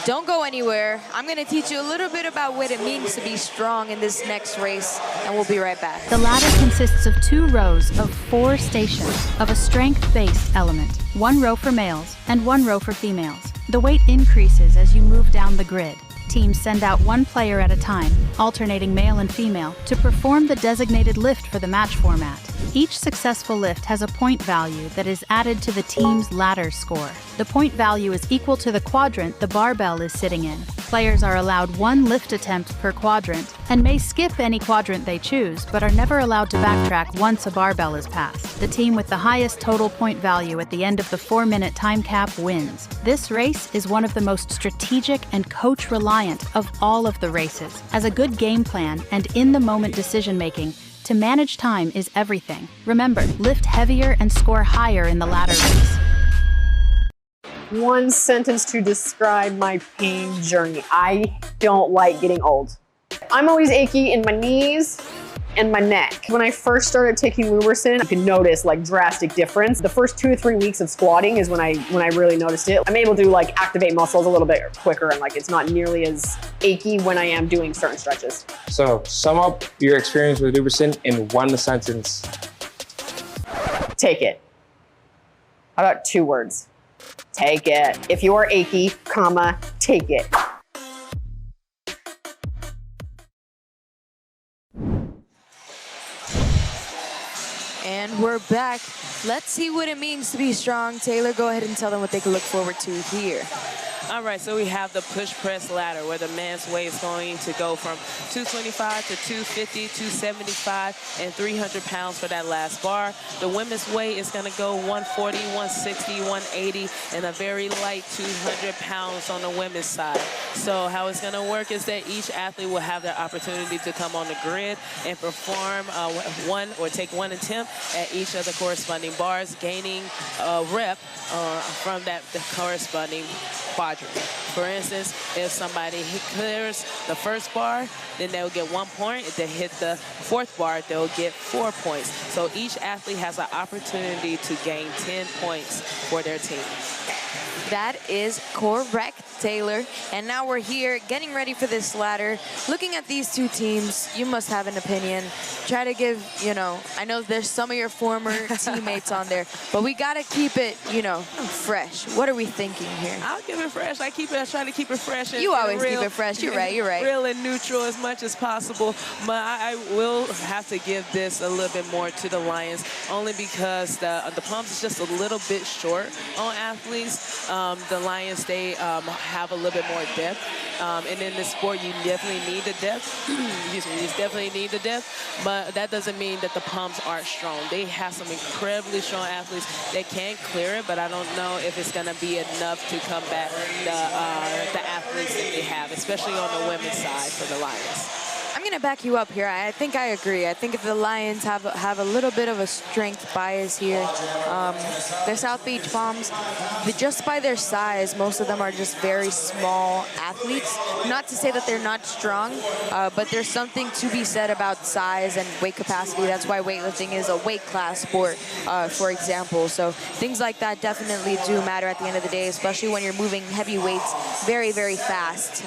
Don't go anywhere. I'm going to teach you a little bit about what it means to be strong in this next race, and we'll be right back. The ladder consists of 2 rows of 4 stations of a strength-based element, 1 row for males and 1 row for females. The weight increases as you move down the grid. Teams send out 1 player at a time, alternating male and female, to perform the designated lift for the match format. Each successful lift has a point value that is added to the team's ladder score. The point value is equal to the quadrant the barbell is sitting in. Players are allowed 1 lift attempt per quadrant and may skip any quadrant they choose, but are never allowed to backtrack once a barbell is passed. The team with the highest total point value at the end of the 4-minute time cap wins. This race is one of the most strategic and coach-reliant of all of the races. As a good game plan and in-the-moment decision-making, to manage time is everything. Remember, lift heavier and score higher in the ladder race. One sentence to describe my pain journey. I don't like getting old. I'm always achy in my knees and my neck. When I first started taking Lubricin, you can notice like drastic difference. The first 2 to 3 weeks of squatting is when I really noticed it. I'm able to like activate muscles a little bit quicker, and like it's not nearly as achy when I am doing certain stretches. So sum up your experience with Lubricin in 1 sentence. Take it. How about 2 words? Take it. If you are achy, comma, take it. And we're back. Let's see what it means to be strong. Taylor, go ahead and tell them what they can look forward to here. All right, so we have the push press ladder where the man's weight is going to go from 225 to 250, 275, and 300 pounds for that last bar. The women's weight is going to go 140, 160, 180, and a very light 200 pounds on the women's side. So how it's going to work is that each athlete will have the opportunity to come on the grid and perform take one attempt at each of the corresponding bars, gaining a rep from the corresponding quadrant. For instance, if somebody clears the first bar, then they'll get 1 point. If they hit the 4th bar, they'll get 4 points. So each athlete has an opportunity to gain 10 points for their team. That is correct, Taylor. And now we're here getting ready for this ladder. Looking at these 2 teams, you must have an opinion. Try to give, I know there's some of your former teammates on there, but we got to keep it, fresh. What are we thinking here? I'll keep it fresh. I try to keep it fresh. You always keep it fresh. You're right. Real and neutral as much as possible. But I will have to give this a little bit more to the Lions, only because the pumps is just a little bit short on athletes. The Lions, they have a little bit more depth. And in this sport, you definitely need the depth. You definitely need the depth. But that doesn't mean that the pumps aren't strong. They have some incredibly strong athletes that can clear it, but I don't know if it's going to be enough to combat the athletes that they have, especially on the women's side for the Lions. I'm going to back you up here. I think I agree. I think if the Lions have a little bit of a strength bias here, the South Beach Palms, just by their size, most of them are just very small athletes. Not to say that they're not strong, but there's something to be said about size and weight capacity. That's why weightlifting is a weight class sport, for example. So things like that definitely do matter at the end of the day, especially when you're moving heavy weights very, very fast,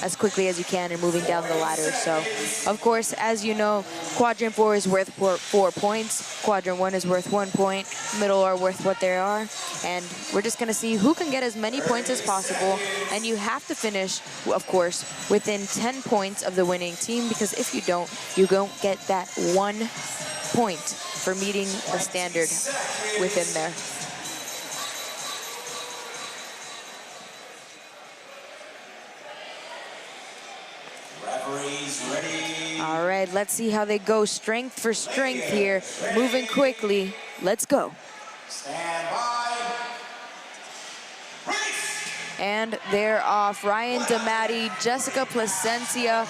as quickly as you can, and moving down the ladder. So, of course, as you know, quadrant 4 is worth 4 points. Quadrant 1 is worth 1 point. Middle are worth what they are. And we're just going to see who can get as many points as possible. And you have to finish, of course, within 10 points of the winning team, because if you don't get that 1 point for meeting the standard within there. Referees ready. All right, let's see how they go strength for strength here. Moving quickly. Let's go. Stand by. Race. And they're off. Ryan DeMatti, Jessica Placencia.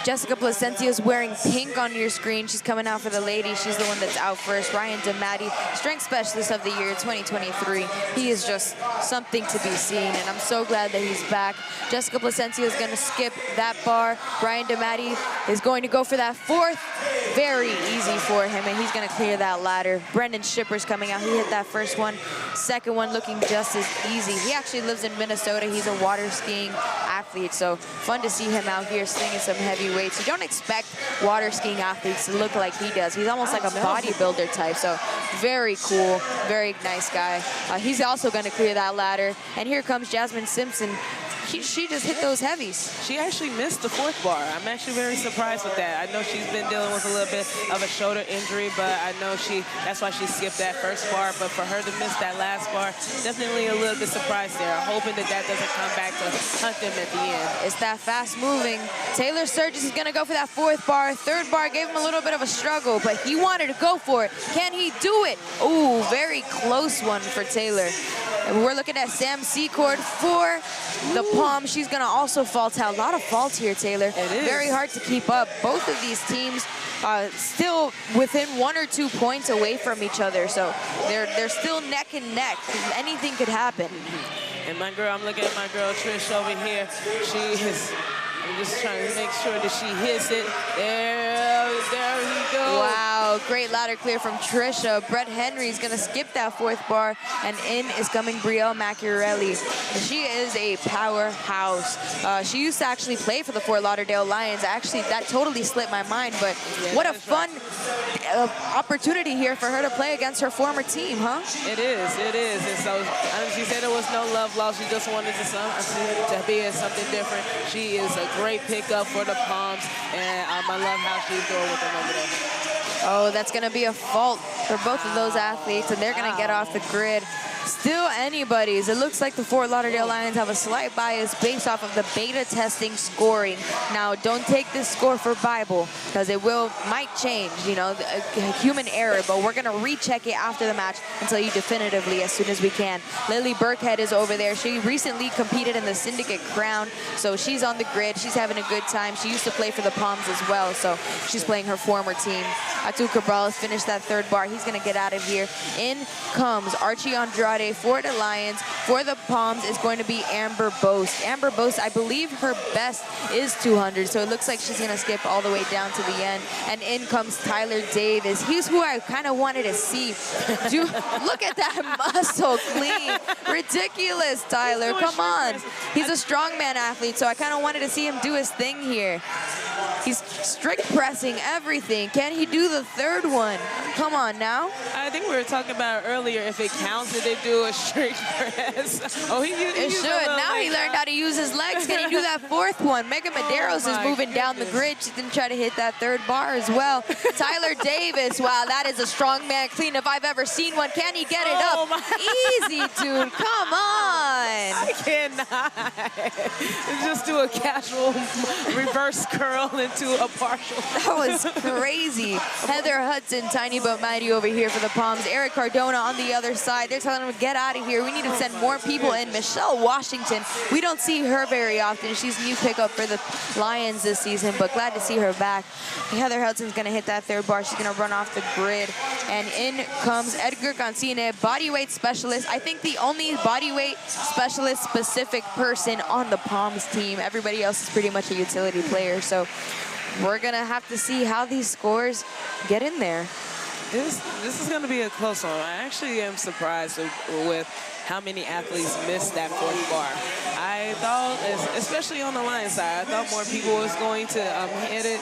Jessica Placencia is wearing pink on your screen. She's coming out for the ladies. She's the one that's out first. Ryan DeMatti, Strength Specialist of the Year 2023. He is just something to be seen, and I'm so glad that he's back. Jessica Placencia is going to skip that bar. Ryan DeMatti is going to go for that fourth. Very easy for him, and he's going to clear that ladder. Brendan Schipper's coming out. He hit that first one. Second one looking just as easy. He actually lives in Minnesota. He's a water skiing athlete, so fun to see him out here slinging some heavy weights. You don't expect water skiing athletes to look like he does. He's almost like a bodybuilder type, so very cool, very nice guy. He's also going to clear that ladder. And here comes Jasmine Simpson. She just hit those heavies. She actually missed the fourth bar. I'm actually very surprised with that. I know she's been dealing with a little bit of a shoulder injury, but I know that's why she skipped that first bar. But for her to miss that last bar, definitely a little bit surprised there. I'm hoping that doesn't come back to hunt them at the end. It's that fast moving. Taylor Sturgis is going to go for that fourth bar. Third bar gave him a little bit of a struggle, but he wanted to go for it. Can he do it? Ooh, very close one for Taylor. And we're looking at Sam Secord for the palm. She's going to also fault out. A lot of faults here, Taylor. It is. Very hard to keep up. Both of these teams still within 1 or 2 points away from each other. So they're still neck and neck. Anything could happen. And my girl, I'm looking at my girl Trish over here. I'm just trying to make sure that she hits it. There he goes. Wow, great ladder clear from Trisha. Brett Henry's gonna skip that fourth bar, and in is coming Brielle Macchiarelli. She is a powerhouse. She used to actually play for the Fort Lauderdale Lions. Actually, that totally slipped my mind, but yeah, what a fun opportunity here for her to play against her former team, huh? It is. And so she said there was no love lost. She just wanted to be in something different. She is a great pickup for the Palms, and I love how she's doing with them over there. Oh, that's going to be a fault for both of those athletes, and they're going to get off the grid. Still anybody's. It looks like the Fort Lauderdale Lions have a slight bias based off of the beta testing scoring. Now, don't take this score for Bible, because it might change, you know, a human error, but we're going to recheck it after the match and tell you definitively as soon as we can. Lily Burkhead is over there. She recently competed in the Syndicate Crown, so she's on the grid. She's having a good time. She used to play for the Palms as well, so she's playing her former team. Atul Cabral has finished that third bar. He's going to get out of here. In comes Archie Andrade for the Lions. For the Palms is going to be Amber Boast. Amber Boast, I believe her best is 200, so it looks like she's going to skip all the way down to the end. And in comes Tyler Davis. He's who I kind of wanted to see. Look at that muscle clean. Ridiculous, Tyler. Come on. He's a strongman athlete, so I kind of wanted to see him do his thing here. He's strict pressing everything. Can he do the third one? Come on now. I think we were talking about earlier if it counts if they do a strict press. Oh, it should. Now he learned how to use his legs. Can he do that fourth one? Megan Medeiros is moving down the grid. She's going to try to hit that third bar as well. Tyler Davis, wow, that is a strongman clean if I've ever seen one. Can he get it up? Easy, dude. Come on. I cannot. Just do a casual reverse curl into a partial. That was crazy. Heather Hudson, tiny but mighty over here for the Palms. Eric Cardona on the other side. They're telling him to get out of here. We need to send more people in. Michelle Washington, we don't see her very often. She's a new pickup for the Lions this season, but glad to see her back. Heather Hudson's going to hit that third bar. She's going to run off the grid. And in comes Edgar Cancine, bodyweight specialist. I think the only bodyweight specialist specific person on the Palms team. Everybody else is pretty much a utility player. So we're going to have to see how these scores get in there. This is going to be a close one. I actually am surprised with how many athletes missed that fourth bar. I thought, especially on the Lions side, I thought more people was going to hit it.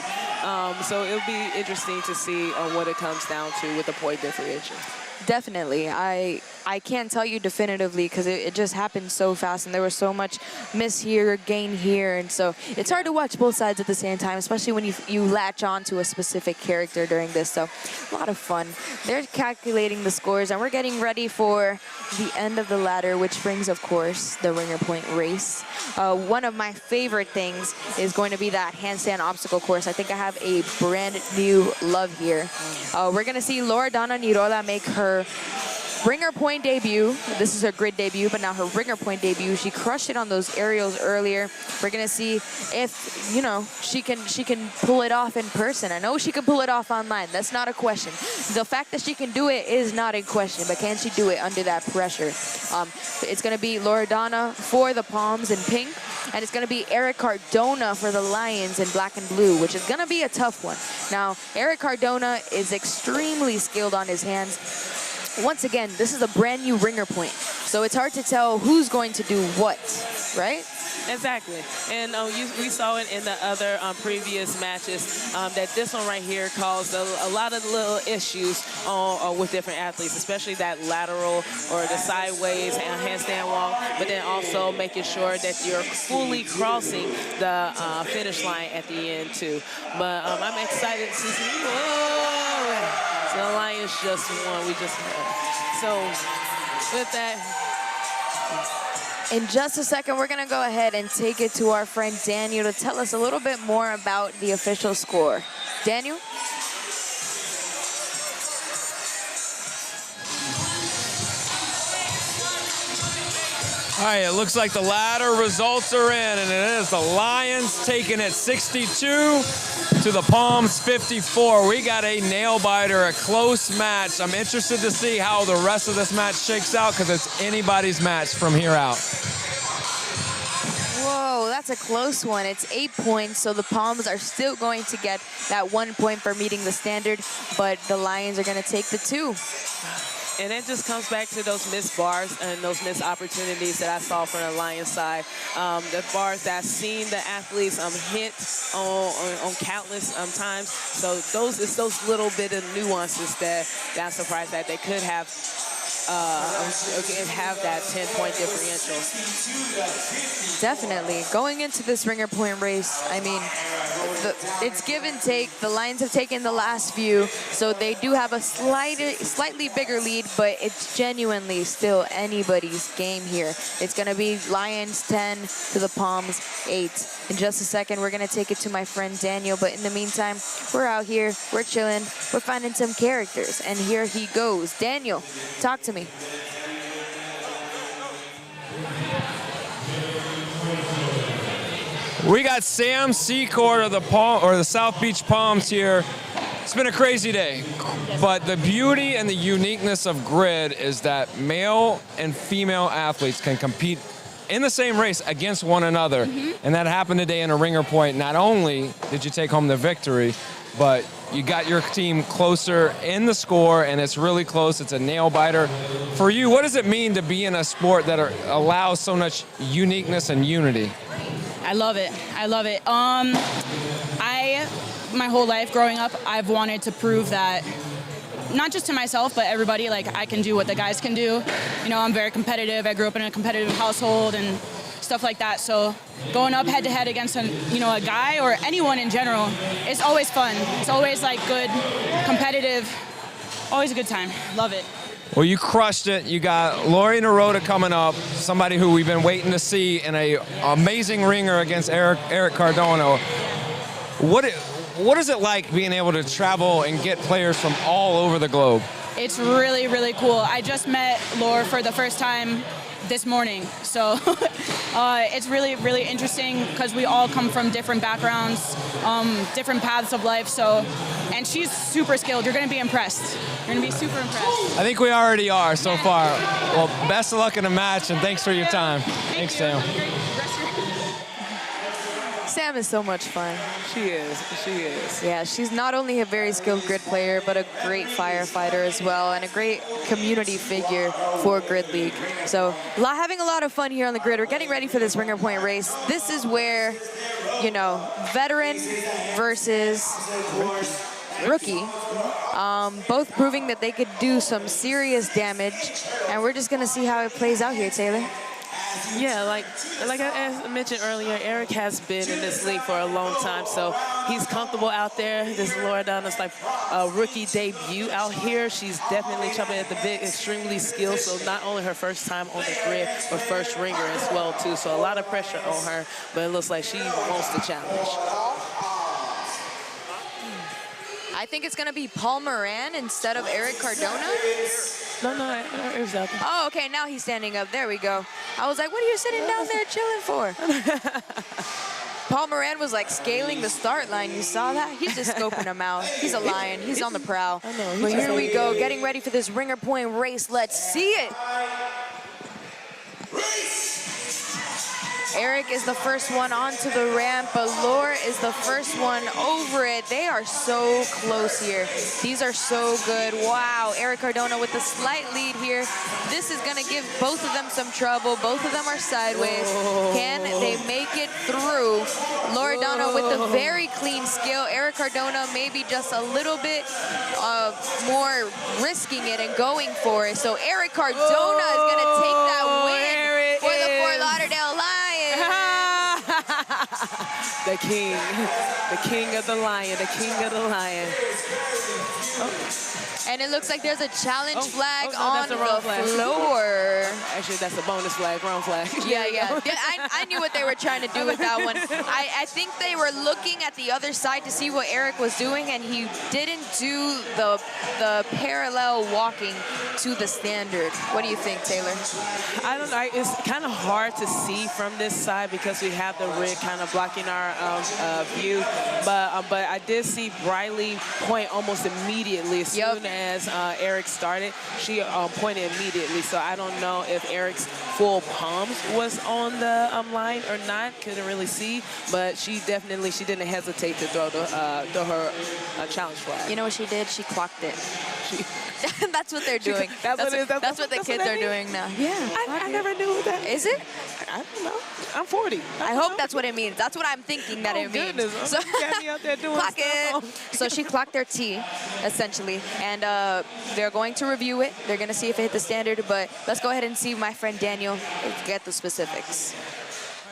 So it'll be interesting to see what it comes down to with the point differential. Definitely. I can't tell you definitively because it just happened so fast and there was so much miss here, gain here, and so it's hard to watch both sides at the same time, especially when you latch on to a specific character during this. So a lot of fun. They're calculating the scores and we're getting ready for the end of the ladder, which brings, of course, the ringer point race. One of my favorite things is going to be that handstand obstacle course. I think I have a brand new love here. We're going to see Loredana Nirola make her ringer point debut. This is her grid debut, but now her ringer point debut. She crushed it on those aerials earlier. We're gonna see if, you know, she can pull it off in person. I know she can pull it off online. That's not a question. The fact that she can do it is not in question, but can she do it under that pressure? It's gonna be Loredana for the Palms in pink, and it's gonna be Eric Cardona for the Lions in black and blue, which is gonna be a tough one. Now, Eric Cardona is extremely skilled on his hands. Once again, this is a brand new ringer point, so it's hard to tell who's going to do what, right? Exactly, and we saw it in the other previous matches that this one right here caused a lot of little issues with different athletes, especially that lateral or the sideways and handstand walk, but then also making sure that you're fully crossing the finish line at the end too. But I'm excited to see. Whoa! So the Lions just won. We just so with that. In just a second, we're going to go ahead and take it to our friend Daniel to tell us a little bit more about the official score. Daniel? All right, it looks like the ladder results are in, and it is the Lions taking it 62 to the Palms 54. We got a nail-biter, a close match. I'm interested to see how the rest of this match shakes out because it's anybody's match from here out. Whoa, that's a close one. It's 8 points, so the Palms are still going to get that 1 point for meeting the standard, but the Lions are going to take the 2. And it just comes back to those missed bars and those missed opportunities that I saw from the Lions side. The bars that I've seen the athletes hit on countless times. So it's those little bit of nuances that I'm surprised that they could have that 10-point differential. Definitely. Going into this ringer point race, I mean, it's give and take. The Lions have taken the last few, so they do have a slightly bigger lead, but it's genuinely still anybody's game here. It's going to be Lions 10 to the Palms 8. In just a second, we're going to take it to my friend Daniel, but in the meantime, we're out here, we're chilling, we're finding some characters, and here he goes. Daniel, talk to me. We got Sam Secord of the South Beach Palms here. It's been a crazy day, but the beauty and the uniqueness of Grid is that male and female athletes can compete in the same race against one another, and that happened today in a ringer point. Not only did you take home the victory, but you got your team closer in the score, and it's really close. It's a nail-biter. For you, what does it mean to be in a sport that allows so much uniqueness and unity? I love it. I love it. My whole life growing up, I've wanted to prove that, not just to myself, but everybody, like, I can do what the guys can do. You know, I'm very competitive. I grew up in a competitive household and stuff like that. So going up head-to-head against a guy or anyone in general, it's always fun. It's always, like, good, competitive, always a good time. Love it. Well, you crushed it. You got Lori Naroda coming up, somebody who we've been waiting to see in an amazing ringer against Eric Cardona. What is it like being able to travel and get players from all over the globe? It's really, really cool. I just met Laura for the first time this morning. So it's really, really interesting because we all come from different backgrounds, different paths of life. And she's super skilled. You're going to be impressed. You're going to be super impressed. I think we already are so far. Well, best of luck in the match, and thanks for your time. Thanks, Sam. Sam is so much fun. She is. She is. Yeah, she's not only a very skilled grid player, but a great firefighter as well, and a great community figure for Grid League. So having a lot of fun here on the grid. We're getting ready for this ringer point race. This is where, veteran versus rookie. Both proving that they could do some serious damage. And we're just going to see how it plays out here, Taylor. Yeah, like I mentioned earlier, Eric has been in this league for a long time, so he's comfortable out there. This is Loredana's like a rookie debut out here. She's definitely chopping at the bit, extremely skilled. So not only her first time on the grid, but first ringer as well too. So a lot of pressure on her, but it looks like she wants the challenge. I think it's going to be Paul Moran instead of Eric Cardona. No, it was out there. Oh, okay, now he's standing up. There we go. I was like, what are you sitting down there chilling for? Paul Moran was like scaling the start line. You saw that? He's just scoping him out. He's a lion. He's on the prowl. I know. But here we go, getting ready for this ringer point race. Let's see it. Eric is the first one onto the ramp, but Laura is the first one over it. They are so close here. These are so good. Wow, Eric Cardona with a slight lead here. This is gonna give both of them some trouble. Both of them are sideways. Can they make it through? Loredana with the very clean skill. Eric Cardona maybe just a little bit more risking it and going for it. So Eric Cardona is gonna take that win for the Fort Lauderdale Lions. The king of the lion, the king of the lion. Oh. And it looks like there's a challenge flag no, on the floor. Actually, that's a bonus flag, wrong flag. Yeah. I knew what they were trying to do with that one. I think they were looking at the other side to see what Eric was doing, and he didn't do the parallel walking to the standard. What do you think, Taylor? I don't know. It's kind of hard to see from this side because we have the rig kind of blocking our view. But I did see Briley point almost immediately as soon as Eric started. She pointed immediately. So I don't know if Eric's full palms was on the line or not. Couldn't really see. But she didn't hesitate to throw her challenge flag. You know what she did? She clocked it. That's what they're doing. That's what the kids are doing now. Yeah. I never knew that. Is it? I don't know. I'm 40. I hope that's what it means. That's what I'm thinking that it means. So got me out there doing clock it. So she clocked their T, essentially, and they're going to review it. They're going to see if it hit the standard, but let's go ahead and see my friend Daniel get the specifics.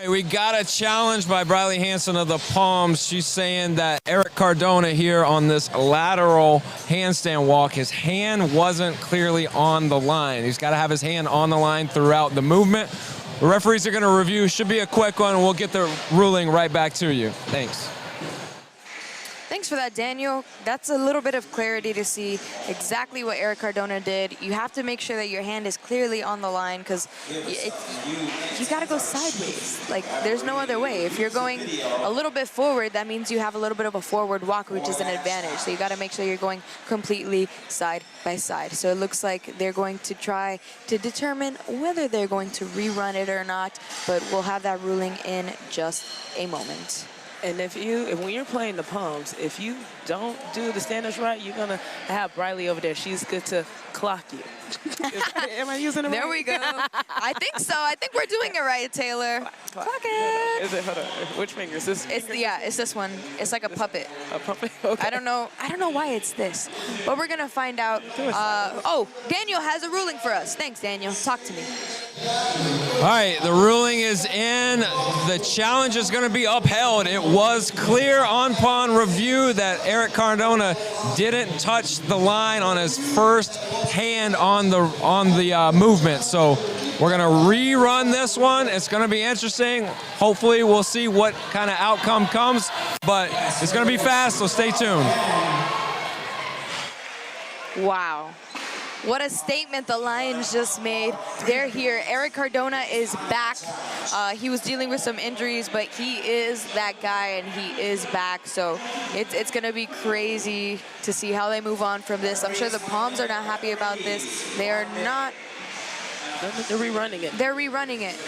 We got a challenge by Briley Hansen of the Palms. She's saying that Eric Cardona here on this lateral handstand walk, his hand wasn't clearly on the line. He's got to have his hand on the line throughout the movement. The referees are going to review. Should be a quick one, and we'll get the ruling right back to you. Thanks. Thanks for that, Daniel. That's a little bit of clarity to see exactly what Eric Cardona did. You have to make sure that your hand is clearly on the line because you got to go sideways. Like, there's no other way. If you're going a little bit forward, that means you have a little bit of a forward walk, which is an advantage. So you got to make sure you're going completely side by side. So it looks like they're going to try to determine whether they're going to rerun it or not, but we'll have that ruling in just a moment. And when you're playing the palms, if you don't do the standards right, you're gonna have Briley over there. She's good to clock you. Am I using it right? There we go. I think so. I think we're doing it right, Taylor. Clock it. Is it? Hold on. Which finger is this? It's this one. It's like a puppet. A puppet. Okay. I don't know why it's this, but we're gonna find out. Oh, Daniel has a ruling for us. Thanks, Daniel. Talk to me. All right, the ruling is in. The challenge is going to be upheld. It was clear on review that Eric Cardona didn't touch the line on his first hand on the movement. So we're going to rerun this one. It's going to be interesting. Hopefully we'll see what kind of outcome comes, but it's going to be fast, so stay tuned. Wow. What a statement the Lions just made. They're here. Eric Cardona is back. He was dealing with some injuries, but he is that guy, and he is back. So it's going to be crazy to see how they move on from this. I'm sure the Palms are not happy about this. They are not. They're rerunning it. They're rerunning it.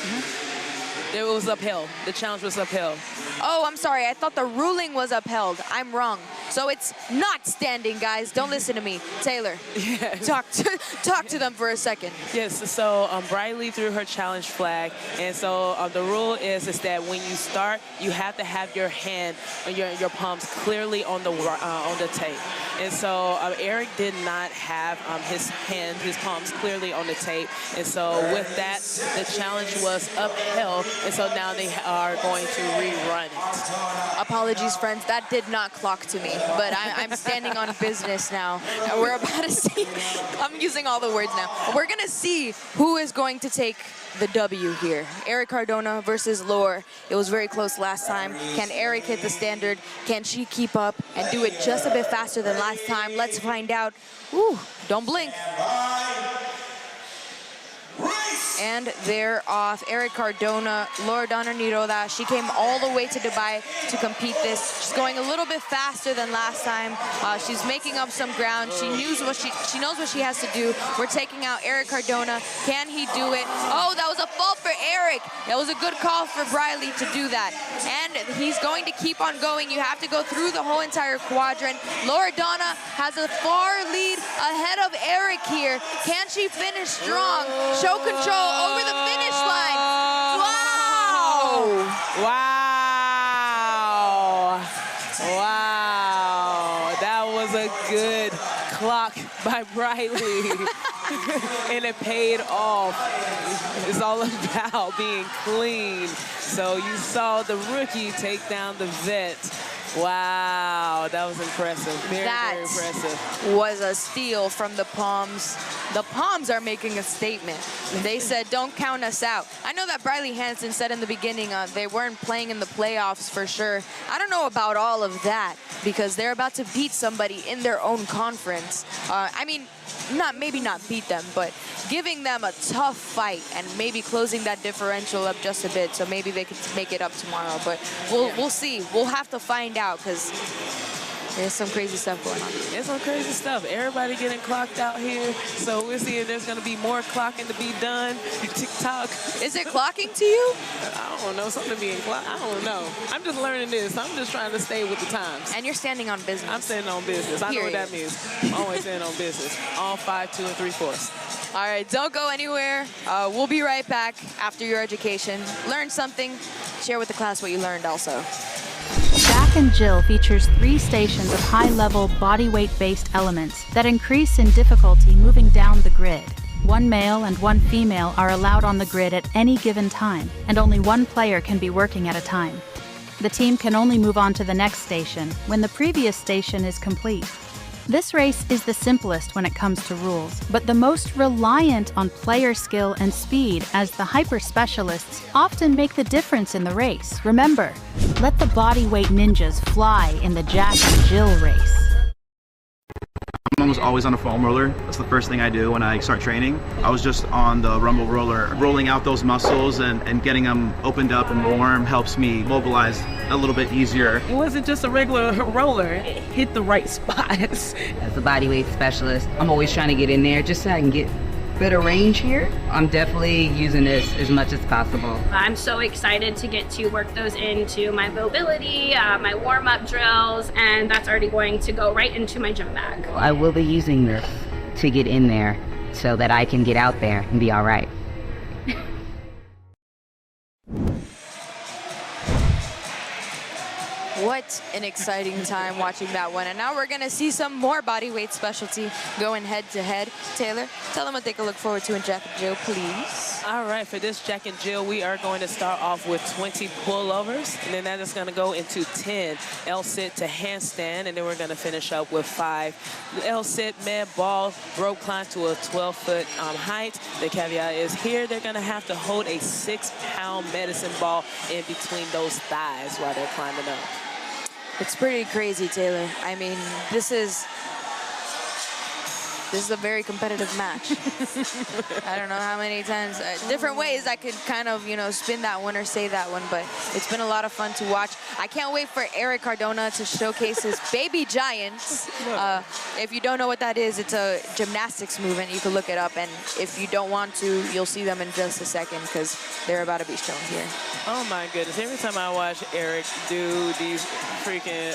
It was uphill. The challenge was uphill. Oh, I'm sorry. I thought the ruling was upheld. I'm wrong. So it's not standing, guys. Don't listen to me. Taylor, talk to them for a second. Yes, so Briley threw her challenge flag. And so the rule is that when you start, you have to have your hand, your palms clearly on the tape. And so Eric did not have his palms clearly on the tape. And so with that, the challenge was upheld. And so now they are going to rerun it. Apologies, friends. That did not clock to me, but I'm standing on business now. And we're about to see, I'm using all the words now. We're going to see who is going to take the W here. Eric Cardona versus Laure. It was very close last time. Can Eric hit the standard? Can she keep up and do it just a bit faster than last time? Let's find out. Ooh, don't blink. And they're off. Eric Cardona, Laure Niroda. She came all the way to Dubai to compete this. She's going a little bit faster than last time. She's making up some ground. She knows what she has to do. We're taking out Eric Cardona. Can he do it? Oh, that was a fault for Eric. That was a good call for Briley to do that. And he's going to keep on going. You have to go through the whole entire quadrant. Loredana has a far lead ahead of Eric here. Can she finish strong? Show control over the finish line. Wow! Wow! Wow! That was a good clock by Briley. And it paid off. It's all about being clean. So you saw the rookie take down the vet. Wow, that was impressive. Very impressive. Was a steal from the Palms. The Palms are making a statement. They said, don't count us out. I know that Briley Hansen said in the beginning they weren't playing in the playoffs for sure. I don't know about all of that because they're about to beat somebody in their own conference. I mean, maybe not beat them, but giving them a tough fight and maybe closing that differential up just a bit so maybe they could make it up tomorrow. But we'll see. We'll have to find out because there's some crazy stuff going on. There's some crazy stuff. Everybody getting clocked out here. So we'll see if there's going to be more clocking to be done. TikTok. Is it clocking to you? I don't know. Something being clocked. I don't know. I'm just learning this. I'm just trying to stay with the times. And you're standing on business. I'm standing on business. I know what that means. I'm always standing on business. All 5, 2, and 3/4. All right, don't go anywhere. We'll be right back after your education. Learn something. Share with the class what you learned also. Jack and Jill features 3 stations of high-level body weight-based elements that increase in difficulty moving down the grid. 1 male and 1 female are allowed on the grid at any given time, and only 1 player can be working at a time. The team can only move on to the next station when the previous station is complete. This race is the simplest when it comes to rules, but the most reliant on player skill and speed, as the hyper-specialists often make the difference in the race. Remember, let the bodyweight ninjas fly in the Jack and Jill race. I'm almost always on a foam roller. That's the first thing I do when I start training. I was just on the rumble roller. Rolling out those muscles and getting them opened up and warm helps me mobilize a little bit easier. It wasn't just a regular roller. It hit the right spots. As a bodyweight specialist, I'm always trying to get in there just so I can get better range here. I'm definitely using this as much as possible. I'm so excited to get to work those into my mobility, my warm-up drills, and that's already going to go right into my gym bag. I will be using this to get in there so that I can get out there and be all right. What an exciting time watching that one. And now we're going to see some more bodyweight specialty going head-to-head. Taylor, tell them what they can look forward to in Jack and Jill, please. All right, for this Jack and Jill, we are going to start off with 20 pullovers, and then that is going to go into 10 L-sit to handstand, and then we're going to finish up with 5 L-sit, med ball, rope climb to a 12-foot height. The caveat is here they're going to have to hold a 6-pound medicine ball in between those thighs while they're climbing up. It's pretty crazy, Taylor. I mean, this is a very competitive match. I don't know how many times, different ways I could kind of, spin that one or say that one, but it's been a lot of fun to watch. I can't wait for Eric Cardona to showcase his baby giants. If you don't know what that is, it's a gymnastics movement. You can look it up, and if you don't want to, you'll see them in just a second because they're about to be shown here. Oh my goodness, every time I watch Eric do these freaking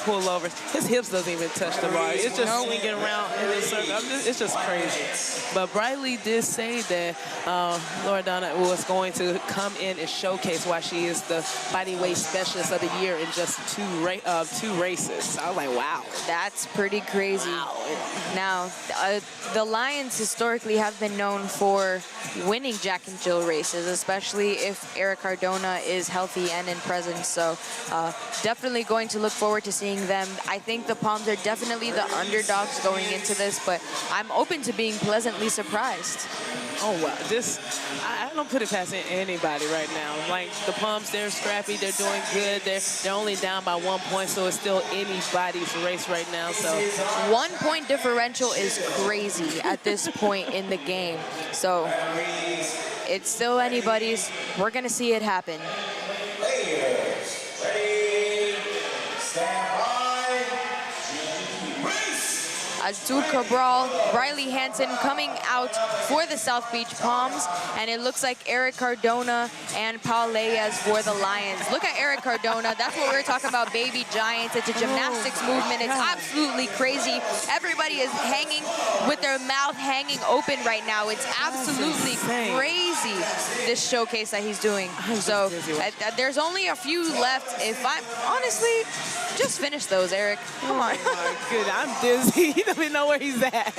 pullovers. His hips doesn't even touch the bar. It's just swinging around in a circle. It's just crazy. But Briley did say that Loredana was going to come in and showcase why she is the body weight specialist of the year in just two races. So I was like, wow. That's pretty crazy. Wow. Now, the Lions historically have been known for winning Jack and Jill races, especially if Eric Cardona is healthy and in presence. So definitely going to look forward to seeing them. I think the Palms are definitely the underdogs going into this, but I'm open to being pleasantly surprised. Oh, wow. I don't put it past anybody right now. Like, the Palms, they're scrappy. They're doing good. They're only down by 1 point, so it's still anybody's race right now. So 1 point differential is crazy at this point in the game. So it's still anybody's. We're going to see it happen. Players, ready, stand by. Artur Cabral, Riley Hansen coming out for the South Beach Palms, and it looks like Eric Cardona and Paul Leyes for the Lions. Look at Eric Cardona. That's what we're talking about, baby giants. It's a gymnastics movement. It's absolutely crazy. Everybody is hanging with their mouth hanging open right now. It's absolutely crazy, this showcase that he's doing. So there's only a few left. If I'm honestly, just finish those, Eric. Come on. Oh my goodness, I'm dizzy. He doesn't know where he's at.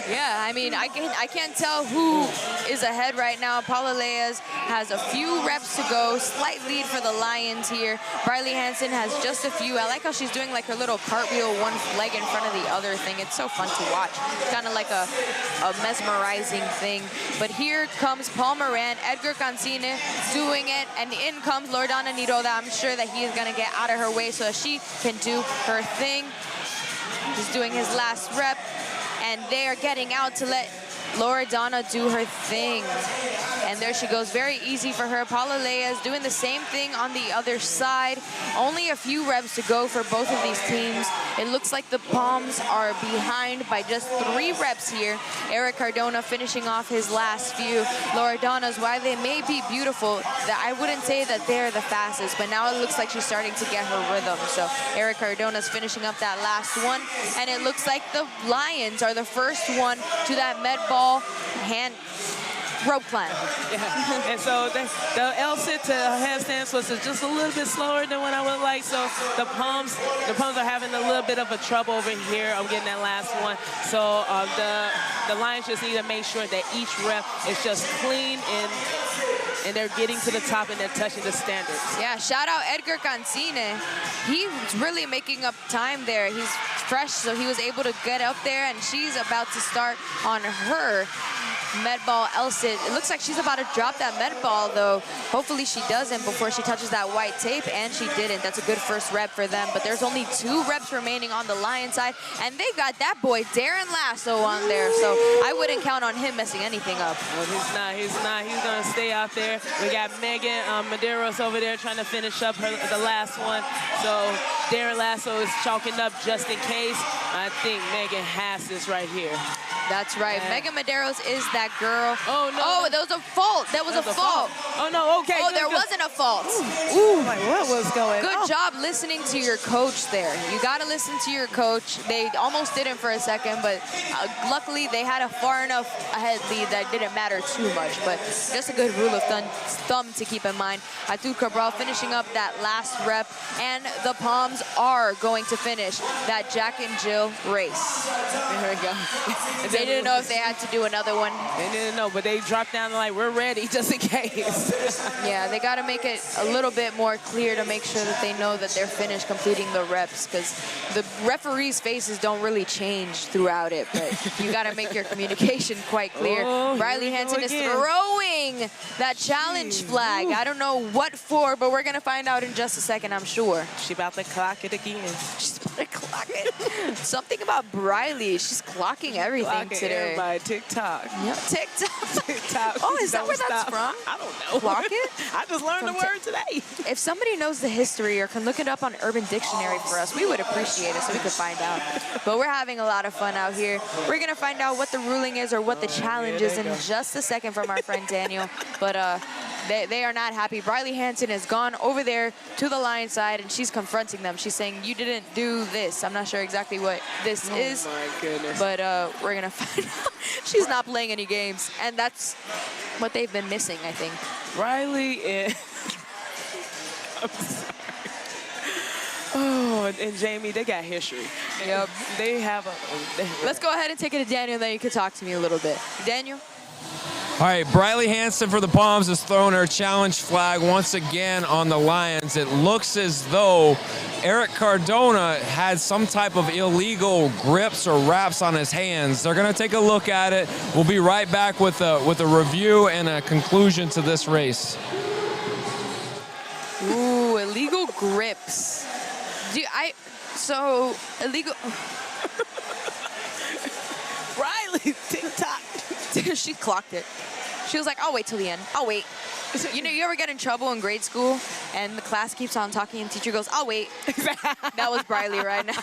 Yeah, I mean, I can't tell who is ahead right now. Paula Leyes has a few reps to go. Slight lead for the Lions here. Riley Hansen has just a few. I like how she's doing like her little cartwheel, one leg in front of the other thing. It's so fun to watch. It's kind of like a mesmerizing thing. But here comes Paul Moran, Edgar Cancine doing it, and in comes Loredana Niroda. I'm sure that he is going to get out of her way so that she can do her thing. He's doing his last rep, and they are getting out to let Loredana do her thing. And there she goes, very easy for her. Paula Leyes doing the same thing on the other side. Only a few reps to go for both of these teams. It looks like the Palms are behind by just 3 reps here. Eric Cardona finishing off his last few. Loredana's, while they may be beautiful, I wouldn't say that they're the fastest, but now it looks like she's starting to get her rhythm. So Eric Cardona's finishing up that last one, and it looks like the Lions are the first one to that med ball rope climb. Yeah. And so the L-sit to handstands was just a little bit slower than what I would like. So the Palms are having a little bit of a trouble over here. I'm getting that last one. So the Lions just need to make sure that each rep is just clean and they're getting to the top and they're touching the standards. Yeah, shout out Edgar Cancine. He's really making up time there. He's fresh, so he was able to get up there, and she's about to start on her med ball L-sit. It looks like she's about to drop that med ball, though. Hopefully she doesn't before she touches that white tape, and she didn't. That's a good first rep for them, but there's only 2 reps remaining on the Lion side, and they got that boy Darren Lasso on there, so I wouldn't count on him messing anything up. Well, he's not. He's going to stay out there. We got Megan Medeiros over there trying to finish up the last one, so Darren Lasso is chalking up just in case. I think Megan has this right here. That's right. Yeah. Megan Medeiros is that girl. Oh, no. Oh, that was a fault. That was a fault. Oh, no, okay. Oh, there wasn't a fault. Ooh, like, what was going on? Good job listening to your coach there. You got to listen to your coach. They almost didn't for a second, but luckily they had a far enough ahead lead that didn't matter too much. But just a good rule of thumb to keep in mind. Artur Cabral finishing up that last rep, and the Palms are going to finish that Jack and Jill race. There we go. They didn't know if they had to do another one. They didn't know, but they dropped down like, we're ready just in case. Yeah, they got to make it a little bit more clear to make sure that they know that they're finished completing the reps, because the referees' faces don't really change throughout it, but you got to make your communication quite clear. Oh, Riley Hansen is throwing that challenge flag. I don't know what for, but we're going to find out in just a second, I'm sure. She about to clock it again. She's about to clock it. Something about Briley. She's clocking everything today. By TikTok. Yep, TikTok. TikTok. Oh, is that where that's from? I don't know. Clock it? I just learned the word today. If somebody knows the history or can look it up on Urban Dictionary for us, we would appreciate it so we could find out. But we're having a lot of fun out here. We're going to find out what the ruling is or what the challenge is in just a second from our friend Daniel. But They are not happy. Briley Hansen has gone over there to the Lions side, and she's confronting them. She's saying, you didn't do this. I'm not sure exactly what this is. Oh, my goodness. But we're going to find out. She's not playing any games, and that's what they've been missing, I think. Riley and... I'm sorry. Oh, and Jamie, they got history. Yep. They have a... Let's go ahead and take it to Daniel, then you can talk to me a little bit. Daniel? All right, Briley Hansen for the Palms has thrown her challenge flag once again on the Lions. It looks as though Eric Cardona had some type of illegal grips or wraps on his hands. They're going to take a look at it. We'll be right back with a review and a conclusion to this race. Ooh, illegal grips. So illegal. Riley, tick-tock. She clocked it. She was like, I'll wait till the end. I'll wait. You know, you ever get in trouble in grade school and the class keeps on talking and the teacher goes, I'll wait. That was Briley right now.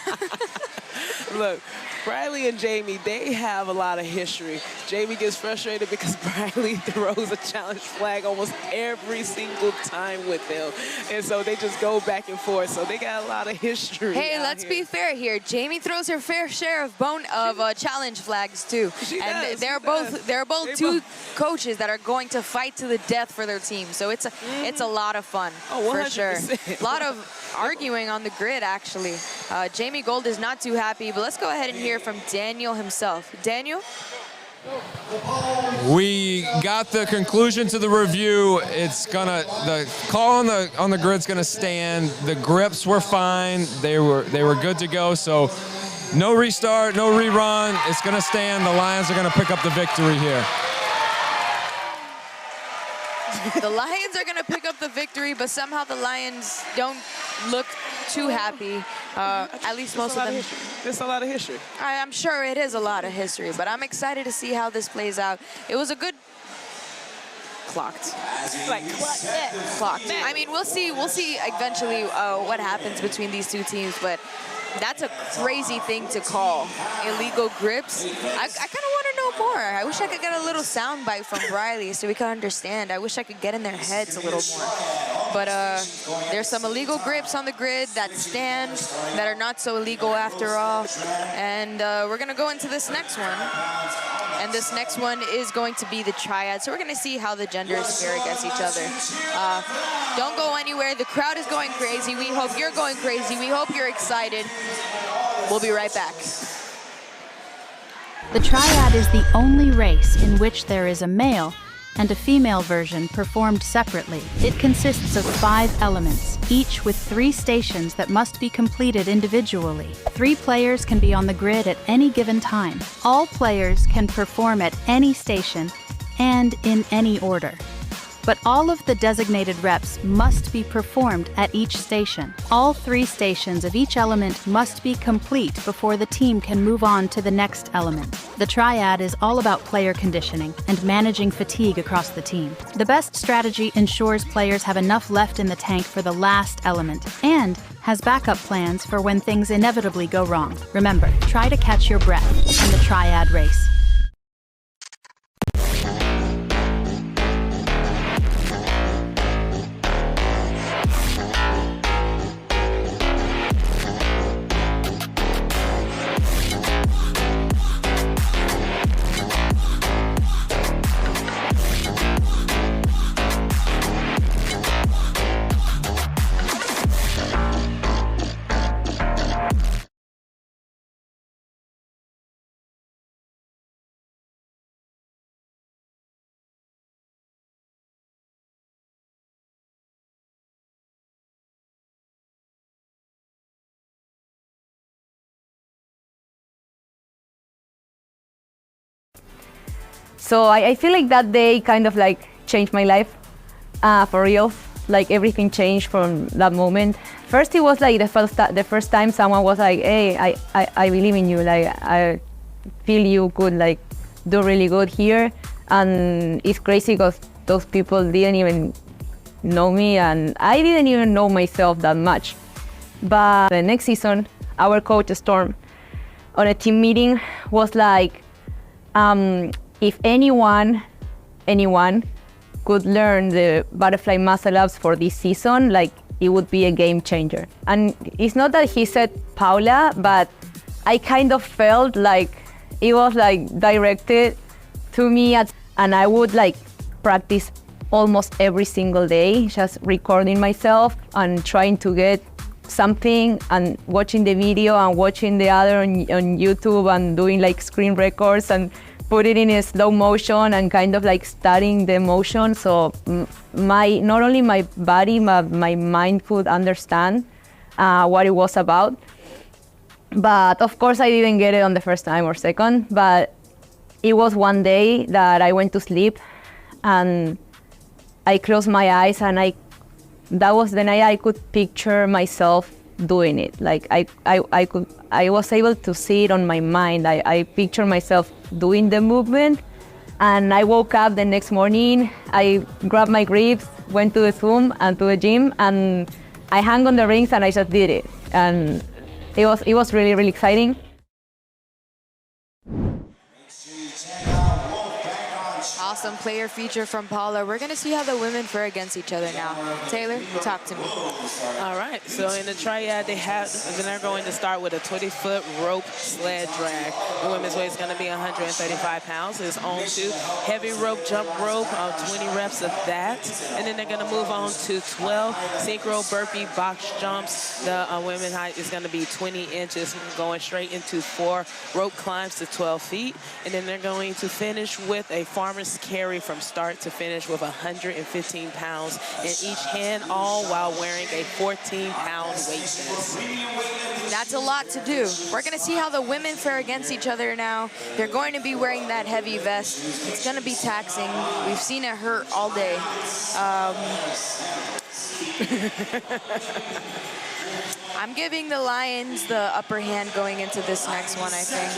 Look, Briley and Jamie, they have a lot of history. Jamie gets frustrated because Briley throws a challenge flag almost every single time with them. And so they just go back and forth. So they got a lot of history. Hey, let's be fair here. Jamie throws her fair share of challenge flags too. They're both two coaches that are going to fight to the death for their team. So it's a lot of fun for sure. A lot of arguing on the grid actually. Jamie Gold is not too happy, but let's go ahead and hear from Daniel himself. Daniel? We got the conclusion to the review. The call on the grid's gonna stand. The grips were fine. They were good to go. So no restart, no rerun. It's gonna stand. The Lions are gonna pick up the victory here. The Lions are going to pick up the victory, but somehow the Lions don't look too happy. At least most of them. There's a lot of history. I'm sure it is a lot of history, but I'm excited to see how this plays out. It was a good... Clocked. Like, clocked. I mean, we'll see eventually what happens between these two teams, but that's a crazy thing to call. Illegal grips. I kind of want to know more. I wish I could get a little soundbite from Briley so we could understand. I wish I could get in their heads a little more. But there's some illegal grips on the grid that stand, that are not so illegal after all. And we're going to go into this next one. And this next one is going to be the Triad. So we're going to see how the genders fare against each other. Don't go anywhere. The crowd is going crazy. We hope you're going crazy. We hope you're excited. We'll be right back. The Triad is the only race in which there is a male and a female version performed separately. It consists of 5 elements, each with 3 stations that must be completed individually. 3 players can be on the grid at any given time. All players can perform at any station and in any order. But all of the designated reps must be performed at each station. All 3 stations of each element must be complete before the team can move on to the next element. The Triad is all about player conditioning and managing fatigue across the team. The best strategy ensures players have enough left in the tank for the last element and has backup plans for when things inevitably go wrong. Remember, try to catch your breath in the Triad race. So I feel like that day kind of like changed my life for real. Like everything changed from that moment. First, it was like the first time someone was like, "Hey, I believe in you. Like I feel you could like do really good here." And it's crazy because those people didn't even know me, and I didn't even know myself that much. But the next season, our coach Storm, on a team meeting, was like, if anyone could learn the butterfly muscle ups for this season, like it would be a game changer. And it's not that he said Paula, but I kind of felt like it was like directed to me, and I would like practice almost every single day, just recording myself and trying to get something and watching the video and watching the other on YouTube and doing like screen records and put it in a slow motion and kind of like studying the motion. So not only my body, but my mind could understand what it was about. But of course I didn't get it on the first time or second, but it was one day that I went to sleep and I closed my eyes, and that was the night I could picture myself doing it. Like I was able to see it on my mind. I pictured myself doing the movement, and I woke up the next morning, I grabbed my grips, went to the Zoom and to the gym, and I hung on the rings and I just did it. And it was really, really exciting. Awesome player feature from Paula. We're going to see how the women fare against each other now. Taylor, talk to me. All right, so in the triad, they're going to start with a 20-foot rope sled drag. The women's weight is going to be 135 pounds. It's on to heavy rope, jump rope, 20 reps of that. And then they're going to move on to 12 synchro burpee box jumps. The women height is going to be 20 inches, going straight into 4 rope climbs to 12 feet. And then they're going to finish with a farmer's carry from start to finish with 115 pounds in each hand, all while wearing a 14-pound weight vest. That's a lot to do. We're going to see how the women fare against each other now. They're going to be wearing that heavy vest. It's going to be taxing. We've seen it hurt all day. I'm giving the Lions the upper hand going into this next one, I think.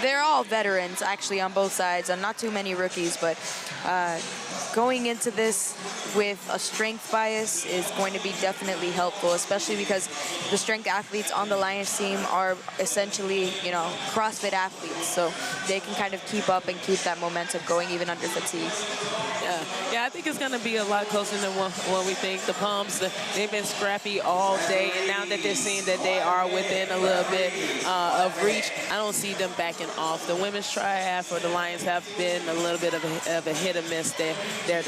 They're all veterans, actually, on both sides, and not too many rookies, but going into this with a strength bias is going to be definitely helpful, especially because the strength athletes on the Lions team are essentially, CrossFit athletes, so they can kind of keep up and keep that momentum going even under fatigue. Yeah, I think it's going to be a lot closer than what we think. The Palms, they've been scrappy all day, and now that they're seeing that they are within a little bit of reach, I don't see them backing off. The women's triad for the Lions have been a little bit of a hit or miss. They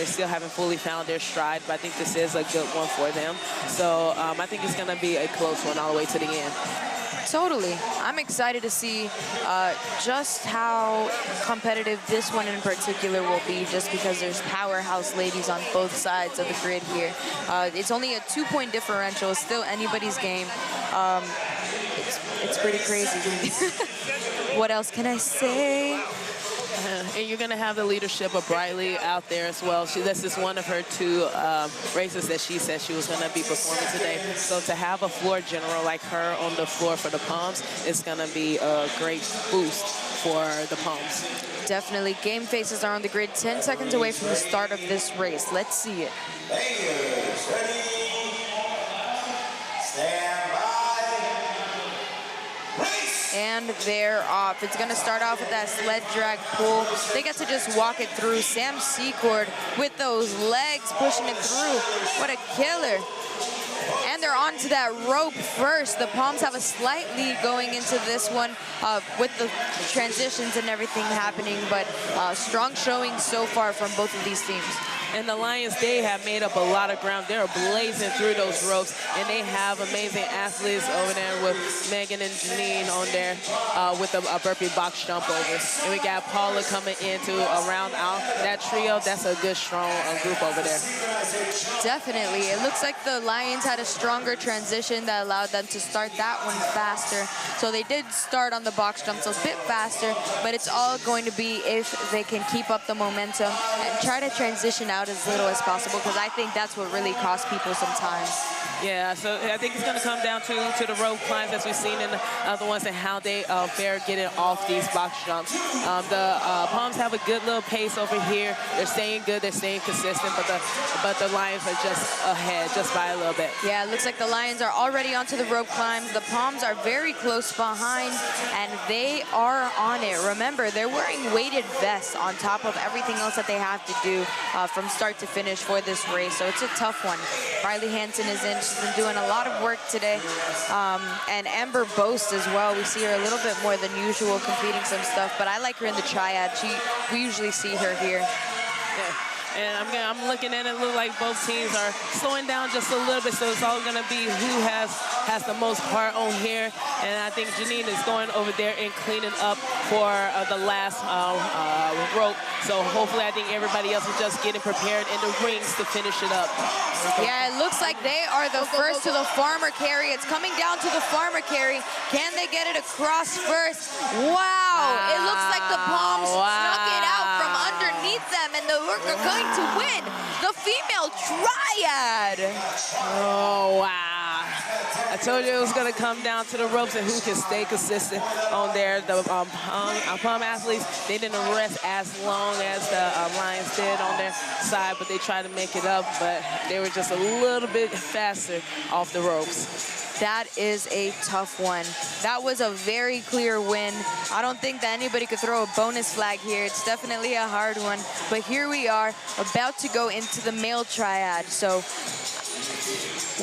still haven't fully found their stride, but I think this is a good one for them. So I think it's going to be a close one all the way to the end. Totally. I'm excited to see just how competitive this one in particular will be, just because there's powerhouse ladies on both sides of the grid here. It's only a 2-point differential. It's still anybody's game. It's pretty crazy. What else can I say? And you're going to have the leadership of Briley out there as well. This is one of her 2 races that she said she was going to be performing today. So to have a floor general like her on the floor for the Palms is going to be a great boost for the Palms. Definitely. Game faces are on the grid 10 seconds away from the start of this race. Let's see it. Players ready? Stand by. Race! And they're off. It's going to start off with that sled drag pull. They get to just walk it through. Sam Secord with those legs pushing it through. What a killer. And they're onto that rope first. The Palms have a slight lead going into this one with the transitions and everything happening, but strong showing so far from both of these teams. And the Lions, they have made up a lot of ground. They're blazing through those ropes, and they have amazing athletes over there with Megan and Janine on there with a burpee box jump over. And we got Paula coming in to round out that trio. That's a good, strong group over there. Definitely. It looks like the Lions had a stronger transition that allowed them to start that one faster. So they did start on the box jumps a bit faster, but it's all going to be if they can keep up the momentum and try to transition out as little as possible, because I think that's what really costs people some time. Yeah, so I think it's going to come down to the rope climbs as we've seen in the other ones and how they fare getting off these box jumps. The Palms have a good little pace over here. They're staying good, they're staying consistent, but the Lions are just ahead, just by a little bit. Yeah, it looks like the Lions are already onto the rope climbs. The Palms are very close behind, and they are on it. Remember, they're wearing weighted vests on top of everything else that they have to do from start to finish for this race, so it's a tough one. Riley Hansen is in. She's been doing a lot of work today. And Amber Boast as well. We see her a little bit more than usual completing some stuff, but I like her in the Triad. We usually see her here. Yeah. And I'm looking at it, look like both teams are slowing down just a little bit, so it's all going to be who has the most heart on here. And I think Janine is going over there and cleaning up for the last rope. So hopefully I think everybody else is just getting prepared in the rings to finish it up. Yeah, it looks like they are the first to the farmer carry. It's coming down to the farmer carry. Can they get it across first? Wow, it looks like the Palms snuck it out from underneath them, and they're going to win the female Triad. Oh, wow. I told you it was going to come down to the ropes and who can stay consistent on there. The Palm athletes, they didn't rest as long as the Lions did on their side, but they tried to make it up, but they were just a little bit faster off the ropes. That is a tough one. That was a very clear win. I don't think that anybody could throw a bonus flag here. It's definitely a hard one. But here we are, about to go into the male Triad. So,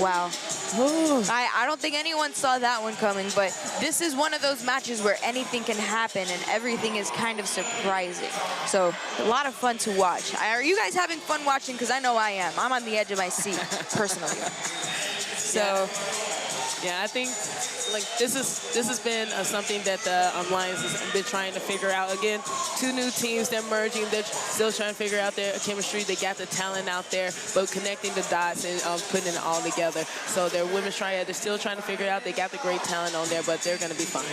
wow. I don't think anyone saw that one coming, but this is one of those matches where anything can happen and everything is kind of surprising. So, a lot of fun to watch. Are you guys having fun watching? Because I know I am. I'm on the edge of my seat, personally. So... Yeah, I think like this has been something that the Lions has been trying to figure out. Again, two new teams, they're merging. They're still trying to figure out their chemistry. They got the talent out there, but connecting the dots and putting it all together. So their women's Triad, they're still trying to figure it out. They got the great talent on there, but they're going to be fine.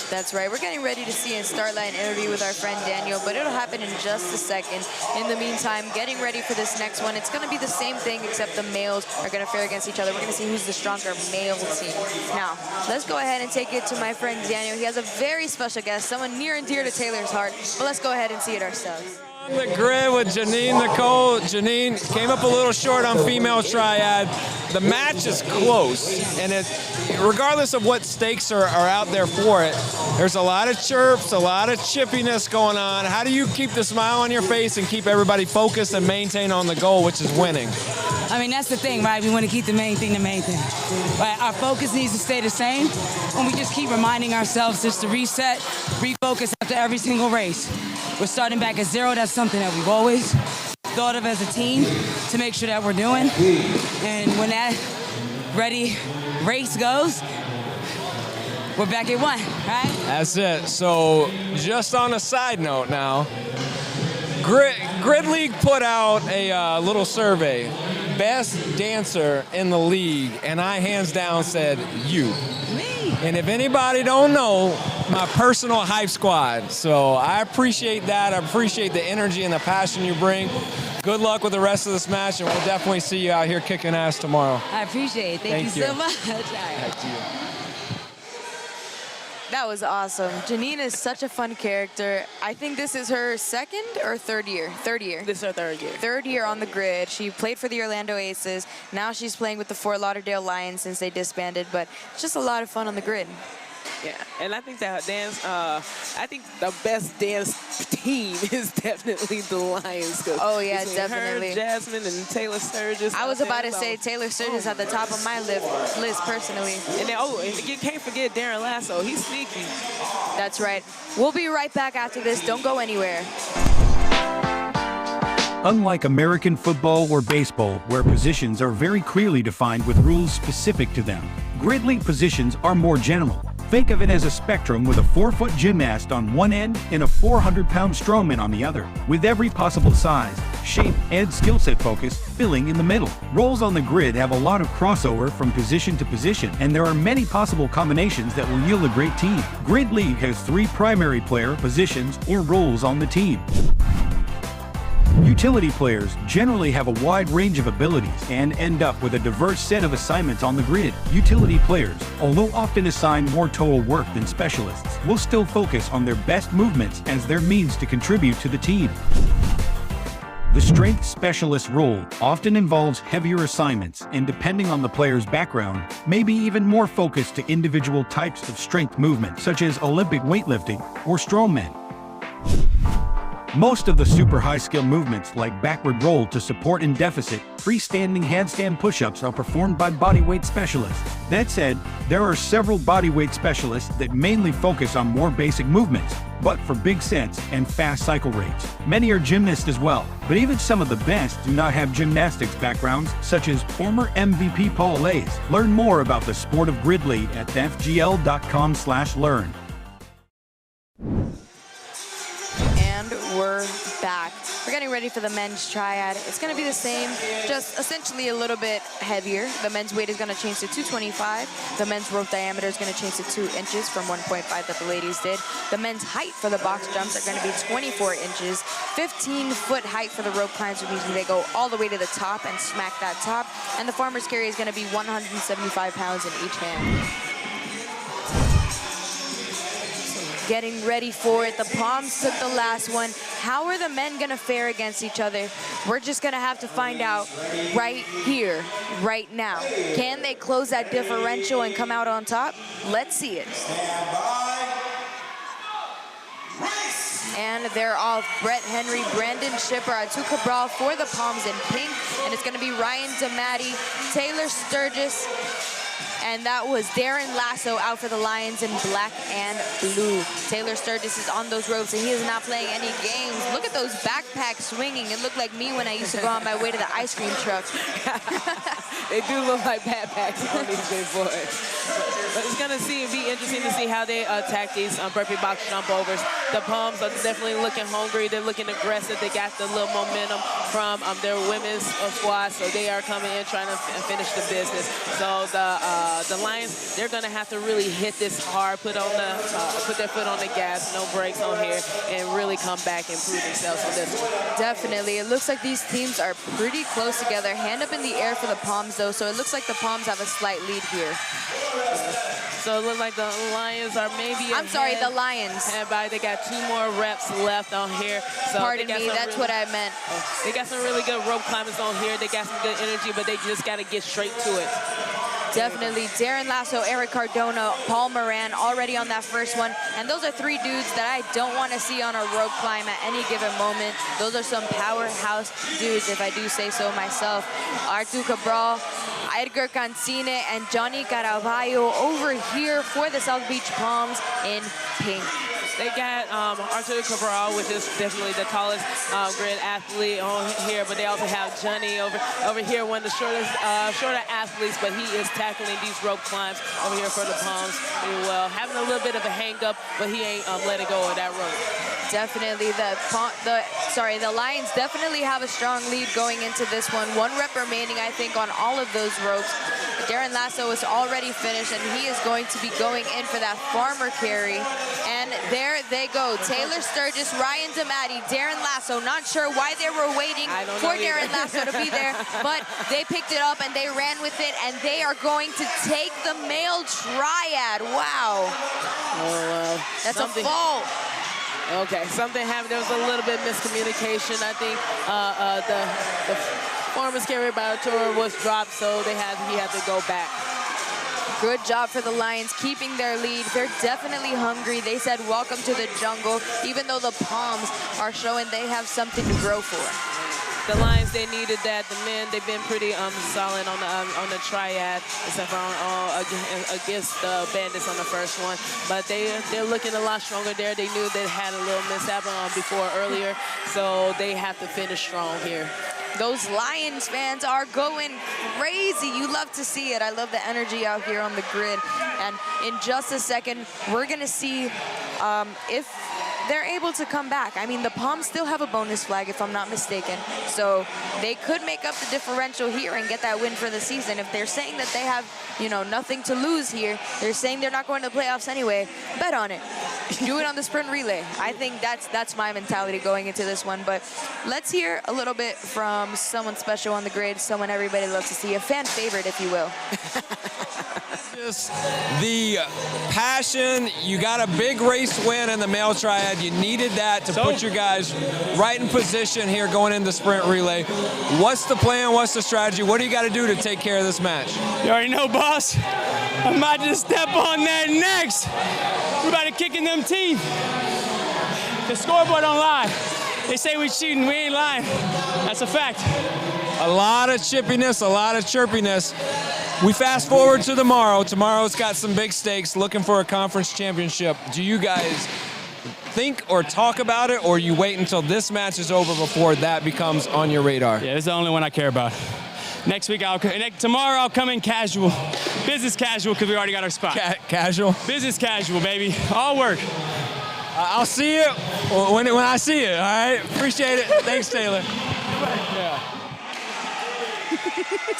That's right. We're getting ready to see a start line interview with our friend Daniel, but it'll happen in just a second. In the meantime, getting ready for this next one. It's going to be the same thing, except the males are going to fare against each other. We're going to see who's the stronger male team. Now, let's go ahead and take it to my friend Daniel. He has a very special guest, someone near and dear to Taylor's heart, but let's go ahead and see it ourselves. On the grid with Janine Nicole. Janine came up a little short on female Triad. The match is close, and regardless of what stakes are out there for it, there's a lot of chirps, a lot of chippiness going on. How do you keep the smile on your face and keep everybody focused and maintain on the goal, which is winning? I mean, that's the thing, right? We want to keep the main thing. Right? Our focus needs to stay the same, and we just keep reminding ourselves just to reset, refocus after every single race. We're starting back at zero. That's something that we've always thought of as a team to make sure that we're doing. And when that ready race goes, we're back at one, right? That's it. So just on a side note now, Grid League put out a little survey, best dancer in the league, and I hands down said you. Me. And if anybody don't know, my personal hype squad. So I appreciate that. I appreciate the energy and the passion you bring. Good luck with the rest of this match, and we'll definitely see you out here kicking ass tomorrow. I appreciate it. Thank you so much. Thank you. That was awesome. Janine is such a fun character. I think this is her second or third year? Third year. This is her third year. Third year on the grid. She played for the Orlando Aces. Now she's playing with the Fort Lauderdale Lions since they disbanded, but it's just a lot of fun on the grid. Yeah, and I think that dance, I think the best dance team is definitely the Lions. Oh, yeah, between definitely. Her, Jasmine, and Taylor Sturgis. I was about to say Taylor Sturgis at the top of my list personally. And then, and you can't forget Darren Lasso. He's sneaky. That's right. We'll be right back after this. Don't go anywhere. Unlike American football or baseball, where positions are very clearly defined with rules specific to them, Grid League positions are more general. Think of it as a spectrum with a 4-foot gymnast on one end and a 400-pound strongman on the other, with every possible size, shape, and skill set focus filling in the middle. Roles on the grid have a lot of crossover from position to position, and there are many possible combinations that will yield a great team. Grid League has 3 primary player positions or roles on the team. You Utility players generally have a wide range of abilities and end up with a diverse set of assignments on the grid. Utility players, although often assigned more total work than specialists, will still focus on their best movements as their means to contribute to the team. The strength specialist role often involves heavier assignments and, depending on the player's background, may be even more focused to individual types of strength movement, such as Olympic weightlifting or strongman. Most of the super high-skill movements like backward roll to support in deficit, freestanding handstand push-ups are performed by bodyweight specialists. That said, there are several bodyweight specialists that mainly focus on more basic movements, but for big sets and fast cycle rates. Many are gymnasts as well, but even some of the best do not have gymnastics backgrounds, such as former MVP Paul Lays. Learn more about the sport of Gridlock at fgl.com/learn. And we're back. We're getting ready for the men's triad. It's going to be the same, just essentially a little bit heavier. The men's weight is going to change to 225. The men's rope diameter is going to change to 2 inches from 1.5 that the ladies did. The men's height for the box jumps are going to be 24 inches. 15-foot height for the rope climbs, which means they go all the way to the top and smack that top. And the farmer's carry is going to be 175 pounds in each hand. Getting ready for it. The Palms took the last one. How are the men gonna fare against each other? We're just gonna have to find out right here, right now. Can they close that differential and come out on top? Let's see it. And they're off. Brett Henry, Brandon Shipper, Artur Cabral for the Palms in pink. And it's gonna be Ryan DeMatti, Taylor Sturgis, and that was Darren Lasso out for the Lions in black and blue. Taylor Sturgis is on those ropes, and he is not playing any games. Look at those backpacks swinging. It looked like me when I used to go on my way to the ice cream truck. They do look like backpacks on these big boys. But it's going to be interesting to see how they attack these burpee box jump overs. The Palms are definitely looking hungry. They're looking aggressive. They got the little momentum from their women's squad, so they are coming in trying to finish the business. So the Lions, they're going to have to really hit this hard, put their foot on the gas, no brakes on here, and really come back and prove themselves on this one. Definitely. It looks like these teams are pretty close together. Hand up in the air for the Palms, though, so it looks like the Palms have a slight lead here. So it looks like the Lions are maybe I'm sorry, the Lions. They got 2 more reps left on here. So Pardon me, that's what I meant. They got some really good rope climbers on here. They got some good energy, but they just got to get straight to it. Definitely. Darren Lasso, Eric Cardona, Paul Moran already on that first one. And those are 3 dudes that I don't want to see on a rope climb at any given moment. Those are some powerhouse dudes, if I do say so myself. Artur Cabral, Edgar Cancine, and Johnny Caraballo over here for the South Beach Palms in pink. They got Artur Cabral, which is definitely the tallest grid athlete on here, but they also have Johnny over here, one of the shorter athletes, but he is tackling these rope climbs over here for the Palms pretty well. Having a little bit of a hang-up, but he ain't letting go of that rope. Definitely. The Lions definitely have a strong lead going into this one. 1 rep remaining, I think, on all of those ropes. Darren Lasso is already finished, and he is going to be going in for that farmer carry. And there they go. Taylor Sturgis, Ryan DeMatti, Darren Lasso. Not sure why they were waiting for Darren Lasso to be there, but they picked it up and they ran with it, and they are going to take the male triad. Wow. Oh, that's a fall. Okay, something happened. There was a little bit of miscommunication. I think the farmer's carry by Artur was dropped, so he had to go back. Good job for the Lions keeping their lead. They're definitely hungry. They said welcome to the jungle, even though the Palms are showing they have something to grow for. The Lions, they needed that. The men, they've been pretty solid on the triad, except for against the Bandits on the first one. But they're looking a lot stronger there. They knew they had a little mishap earlier, so they have to finish strong here. Those Lions fans are going crazy. You love to see it. I love the energy out here on the grid. And in just a second, we're going to see if they're able to come back. I mean, the Palms still have a bonus flag, if I'm not mistaken. So they could make up the differential here and get that win for the season. If they're saying that they have, nothing to lose here, they're saying they're not going to the playoffs anyway, bet on it. do it on the sprint relay. I think that's my mentality going into this one. But let's hear a little bit from someone special on the grid, someone everybody loves to see, a fan favorite, if you will. Just the passion. You got a big race win in the male triad. You needed that to put your guys right in position here going into sprint relay. What's the plan? What's the strategy? What do you got to do to take care of this match? You already know, boss. I'm about to step on that next. We're about to kick in them teeth. The scoreboard don't lie. They say we cheating. We ain't lying. That's a fact. A lot of chippiness, a lot of chirpiness. We fast forward to tomorrow. Tomorrow's got some big stakes, looking for a conference championship. Do you guys think or talk about it, or you wait until this match is over before that becomes on your radar? Yeah, this is the only one I care about. Next week, tomorrow I'll come in casual. Business casual, because we already got our spot. Casual? Business casual, baby. All work. I'll see you when I see you, all right? Appreciate it. Thanks, Taylor. Yeah.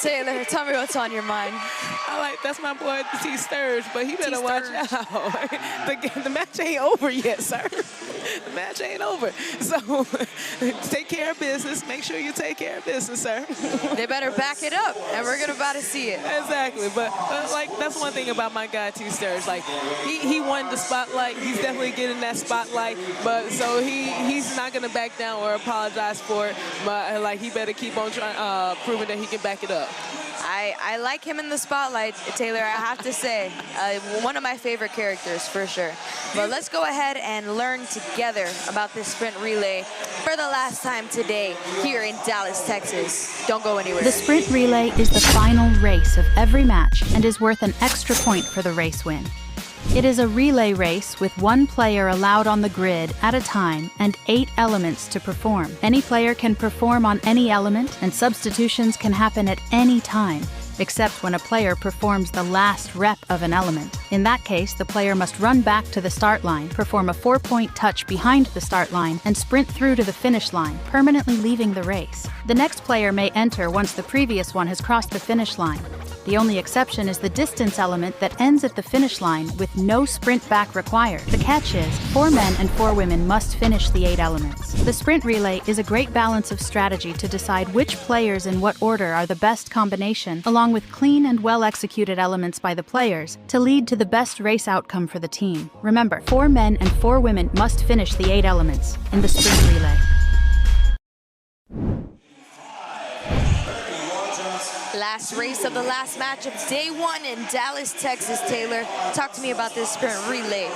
Taylor, tell me what's on your mind. That's my boy T. Sturge, but he better watch out. The match ain't over yet, sir. The match ain't over. So take care of business. Make sure you take care of business, sir. They better back it up, and we're gonna about to see it. Exactly, but like that's one thing about my guy T. Sturge. Like he won the spotlight. He's definitely getting that spotlight, but so he's not gonna back down or apologize for it. But like he better keep on trying, proving that he can back it up. I like him in the spotlight, Taylor, I have to say. One of my favorite characters, for sure. But let's go ahead and learn together about this sprint relay for the last time today here in Dallas, Texas. Don't go anywhere. The sprint relay is the final race of every match and is worth an extra point for the race win. It is a relay race with one player allowed on the grid at a time and 8 elements to perform. Any player can perform on any element, and substitutions can happen at any time, except when a player performs the last rep of an element. In that case, the player must run back to the start line, perform a 4-point touch behind the start line, and sprint through to the finish line, permanently leaving the race. The next player may enter once the previous one has crossed the finish line. The only exception is the distance element that ends at the finish line with no sprint back required. The catch is, 4 men and 4 women must finish the 8 elements. The sprint relay is a great balance of strategy to decide which players in what order are the best combination, along with clean and well-executed elements by the players, to lead to the best race outcome for the team. Remember, 4 men and 4 women must finish the 8 elements in the sprint relay. Last race of the last match of day 1 in Dallas, Texas. Taylor, talk to me about this sprint relay.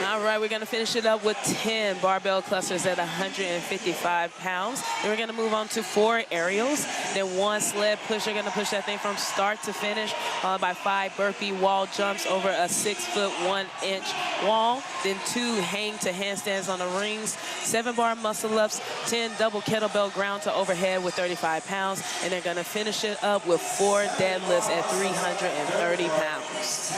All right, we're going to finish it up with 10 barbell clusters at 155 pounds. Then we're going to move on to 4 aerials. Then 1 sled push. You're going to push that thing from start to finish, followed by 5 burpee wall jumps over a 6-foot 1-inch wall. Then 2 hang to handstands on the rings, 7 bar muscle ups, 10 double kettlebell ground to overhead with 35 pounds. And they're going to finish it up with 4 deadlifts at 330 pounds.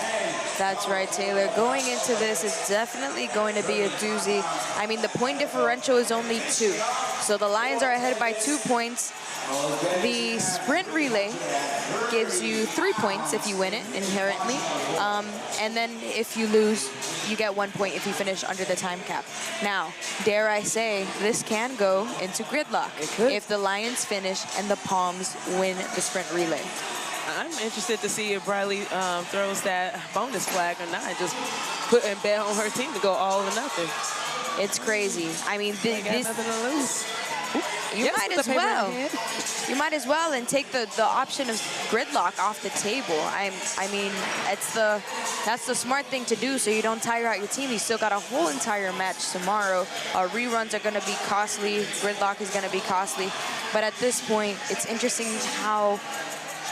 That's right, Taylor. Going into this, it's definitely going to be a doozy. I mean, the point differential is only 2. So the Lions are ahead by 2 points. The sprint relay gives you 3 points if you win it, inherently. And then if you lose, you get 1 point if you finish under the time cap. Now, dare I say, this can go into gridlock if the Lions finish and the Palms win the sprint relay. I'm interested to see if Briley throws that bonus flag or not. Just put and bet on her team to go all or nothing. It's crazy. I mean, this nothing to lose. You might as well. You might as well and take the option of gridlock off the table. I mean, that's the smart thing to do so you don't tire out your team. You still got a whole entire match tomorrow. Reruns are going to be costly. Gridlock is going to be costly. But at this point, it's interesting how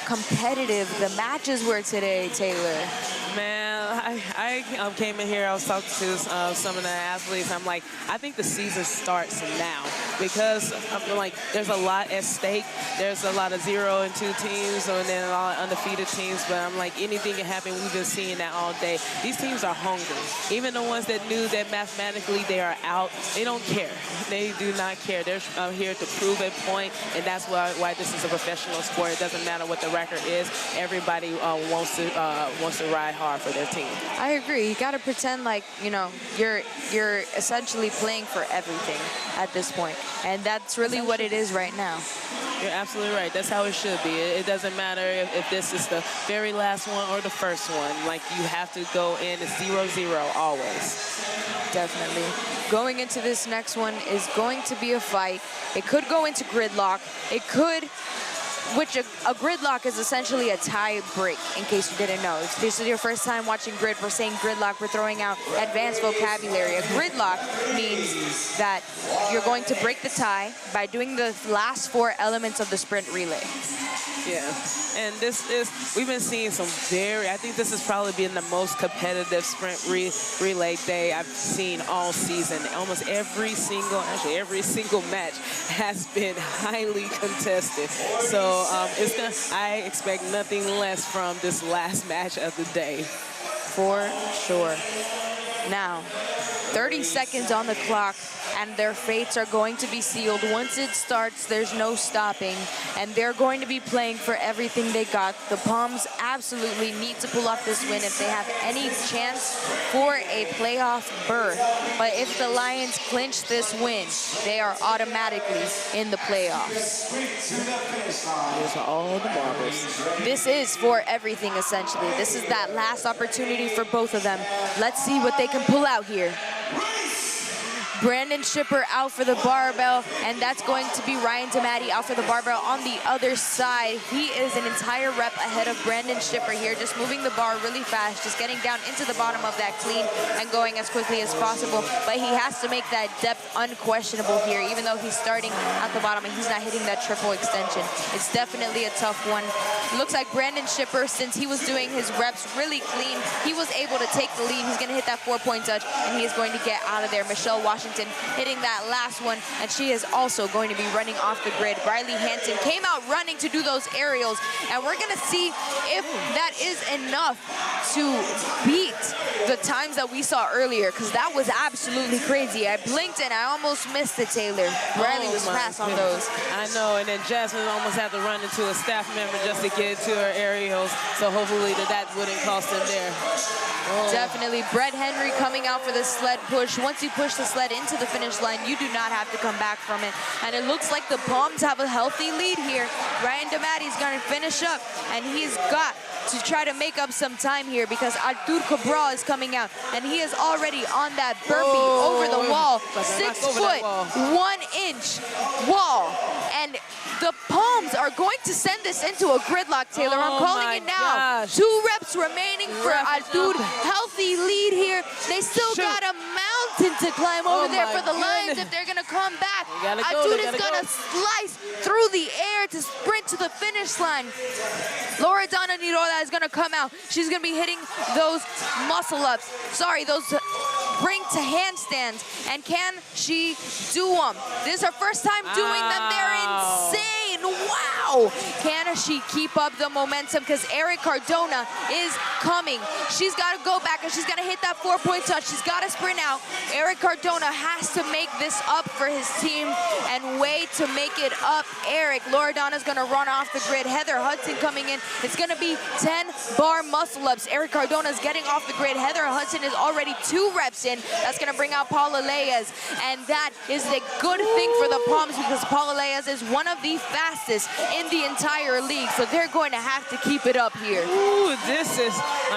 competitive the matches were today, Taylor. Man, I came in here, I was talking to some of the athletes. I'm like, I think the season starts now because I'm like, there's a lot at stake. There's a lot of 0 and 2 teams and then a lot of undefeated teams, but I'm like, anything can happen. We've been seeing that all day. These teams are hungry. Even the ones that knew that mathematically they are out, they don't care. They do not care. They're here to prove a point, and that's why this is a professional sport. It doesn't matter what the record is. Everybody wants to ride hard for their team. I agree. You got to pretend like, you know, you're essentially playing for everything at this point. And that's really what it is right now. You're absolutely right. That's how it should be. It doesn't matter if this is the very last one or the first one. Like, you have to go in 0-0 always. Definitely. Going into this next one is going to be a fight. It could go into gridlock. It could, which a gridlock is essentially a tie break, in case you didn't know. If this is your first time watching grid, we're saying gridlock, we're throwing out advanced vocabulary. A gridlock means that you're going to break the tie by doing the last 4 elements of the sprint relay. Yeah, and we've been seeing some I think this has probably been the most competitive sprint relay day I've seen all season. Almost every single match has been highly contested. So I expect nothing less from this last match of the day. For sure. Now, 30 seconds on the clock, and their fates are going to be sealed. Once it starts, there's no stopping, and they're going to be playing for everything they got. The Palms absolutely need to pull off this win if they have any chance for a playoff berth. But if the Lions clinch this win, they are automatically in the playoffs. Those are all the marbles. This is for everything, essentially. This is that last opportunity for both of them. Let's see what they can pull out here. Brandon Shipper out for the barbell, and that's going to be Ryan DeMatti out for the barbell on the other side. He is an entire rep ahead of Brandon Shipper here, just moving the bar really fast, just getting down into the bottom of that clean and going as quickly as possible. But he has to make that depth unquestionable here, even though he's starting at the bottom and he's not hitting that triple extension. It's definitely a tough one. It looks like Brandon Shipper, since he was doing his reps really clean, he was able to take the lead. He's going to hit that 4-point touch, and he is going to get out of there. Michelle Washington hitting that last one, and she is also going to be running off the grid. Riley Hansen came out running to do those aerials, and we're going to see if that is enough to beat the times that we saw earlier, because that was absolutely crazy. I blinked and I almost missed it, Taylor. Riley was fast on those. I know, and then Jasmine almost had to run into a staff member just to get to her aerials, so hopefully that wouldn't cost them there. Definitely. Brett Henry coming out for the sled push. Once you push the sled into the finish line, you do not have to come back from it. And it looks like the Palms have a healthy lead here. Ryan DeMatti is going to finish up, and he's got to try to make up some time here because Artur Cabral is coming out, and he is already on that burpee over the wall. 6 foot, 1 inch wall. And the Palms are going to send this into a gridlock, Taylor. I'm calling it now. 2 reps remaining for Artur. Healthy lead here. They still got a mountain to climb over there for the Lions if they're going to come back. Artur is going to slice through the air to sprint to the finish line. Loredana Nirola is going to come out. She's going to be hitting those muscle-ups. Sorry, those bring to handstands. And can she do them? This is her first time doing them. They're insane. Wow. Can she keep up the momentum? Because Eric Cardona is coming. She's got to go back, and she's got to hit that 4-point touch. She's got to sprint out. Eric Cardona has to make this up for his team, and way to make it up, Eric. Loredana's going to run off the grid. Heather Hudson coming in. It's going to be 10 bar muscle-ups. Eric Cardona's getting off the grid. Heather Hudson is already 2 reps in. That's going to bring out Paula Leyes, and that is a good thing for the Palms because Paula Leyes is one of the fastest in the entire league, so they're going to have to keep it up here. Ooh,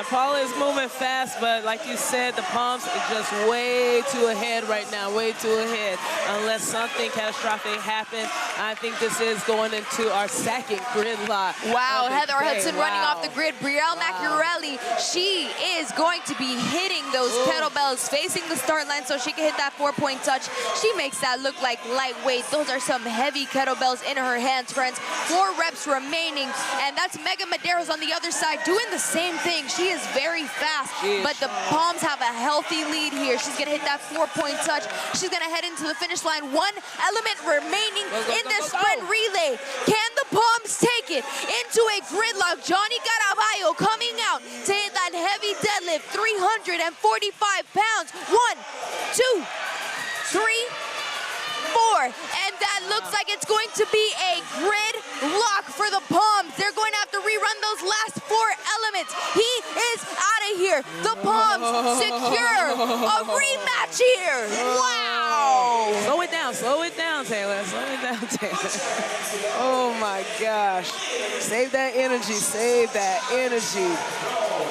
Paula is moving fast, but like you said, the Palms are just way too ahead right now, way too ahead. Unless something catastrophic happens, I think this is going into our second gridlock. Wow, Heather Hudson running off the grid. Brielle Macchiarelli, she is going to be hitting those kettlebells, facing the start line so she can hit that 4-point touch. She makes that look like lightweight. Those are some heavy kettlebells in her hands, friends. 4 reps remaining, and that's Megan Medeiros on the other side doing the same thing. She is very fast, but the Palms have a healthy lead here. She's going to hit that 4-point touch. She's going to head into the finish line. 1 element remaining in this sprint relay. Can the Palms take it into a gridlock? Johnny Caraballo coming out to hit that heavy deadlift, 345 pounds. 1, 2, 3, 4, and that looks like it's going to be a gridlock for the Palms. They're going to have to rerun those last 4 elements. He is out of here. here. The Palms secure a rematch here. Wow. Slow it down, Taylor. Slow it down, Taylor. Oh my gosh. Save that energy, save that energy.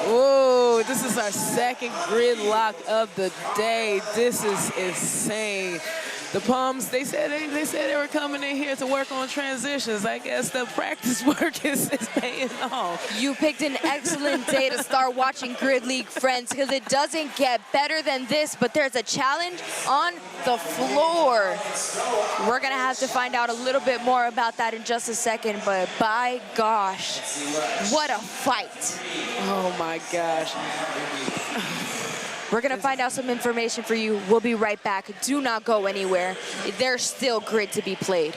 Whoa, this is our second gridlock of the day. This is insane. The Palms, they said they were coming in here to work on transitions. I guess the practice work is paying off. You picked an excellent day to start watching Grid League, friends, because it doesn't get better than this, but there's a challenge on the floor. We're gonna have to find out a little bit more about that in just a second, but by gosh, what a fight. Oh my gosh. We're gonna find out some information for you. We'll be right back. Do not go anywhere. There's still grid to be played.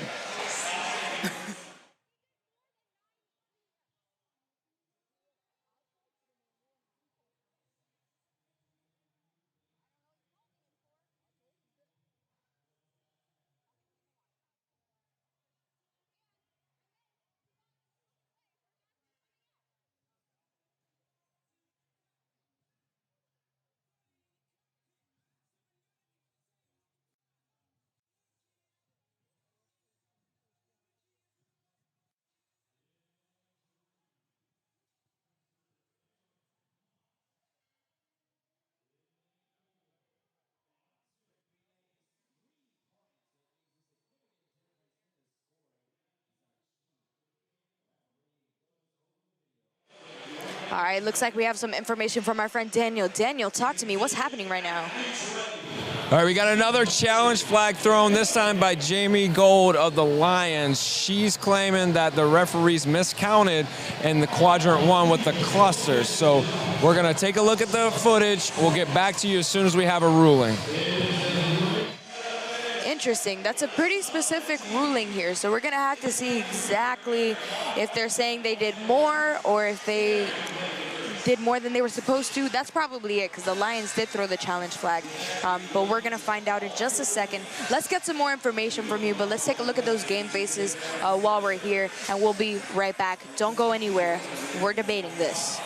All right, looks like we have some information from our friend Daniel. Daniel, talk to me. What's happening right now? All right, we got another challenge flag thrown, this time by Jamie Gold of the Lions. She's claiming that the referees miscounted in the quadrant 1 with the clusters. So we're gonna take a look at the footage. We'll get back to you as soon as we have a ruling. Interesting. That's a pretty specific ruling here. So we're gonna have to see exactly if they're saying they did more or if they did more than they were supposed to. That's probably it, because the Lions did throw the challenge flag. But we're gonna find out in just a second. Let's get some more information from you, but let's take a look at those game faces while we're here, and we'll be right back. Don't go anywhere. We're debating this.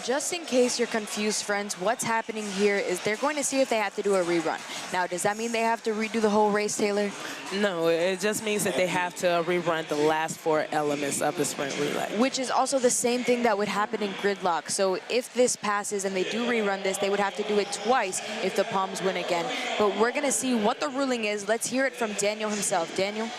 just in case you're confused, friends, what's happening here is they're going to see if they have to do a rerun. Now, does that mean they have to redo the whole race, Taylor? No, it just means that they have to rerun the last 4 elements of the sprint relay. Which is also the same thing that would happen in Gridlock. So if this passes and they do rerun this, they would have to do it twice if the Palms win again. But we're going to see what the ruling is. Let's hear it from Daniel himself. Daniel?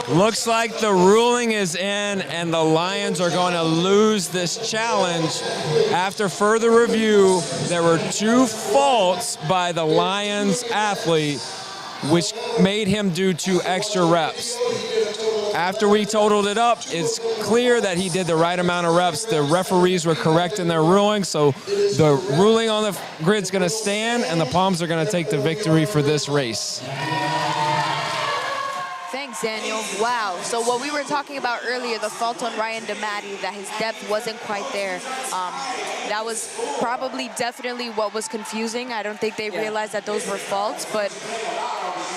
Looks like the ruling is in and the Lions are going to lose this challenge. After further review, there were 2 faults by the Lions athlete, which made him do 2 extra reps. After we totaled it up, it's clear that he did the right amount of reps. The referees were correct in their ruling, so the ruling on the grid's going to stand, and the Palms are going to take the victory for this race. Thanks, Daniel. Wow. So what we were talking about earlier, the fault on Ryan DeMatti, that his depth wasn't quite there. That was probably definitely what was confusing. I don't think they realized that those were faults, but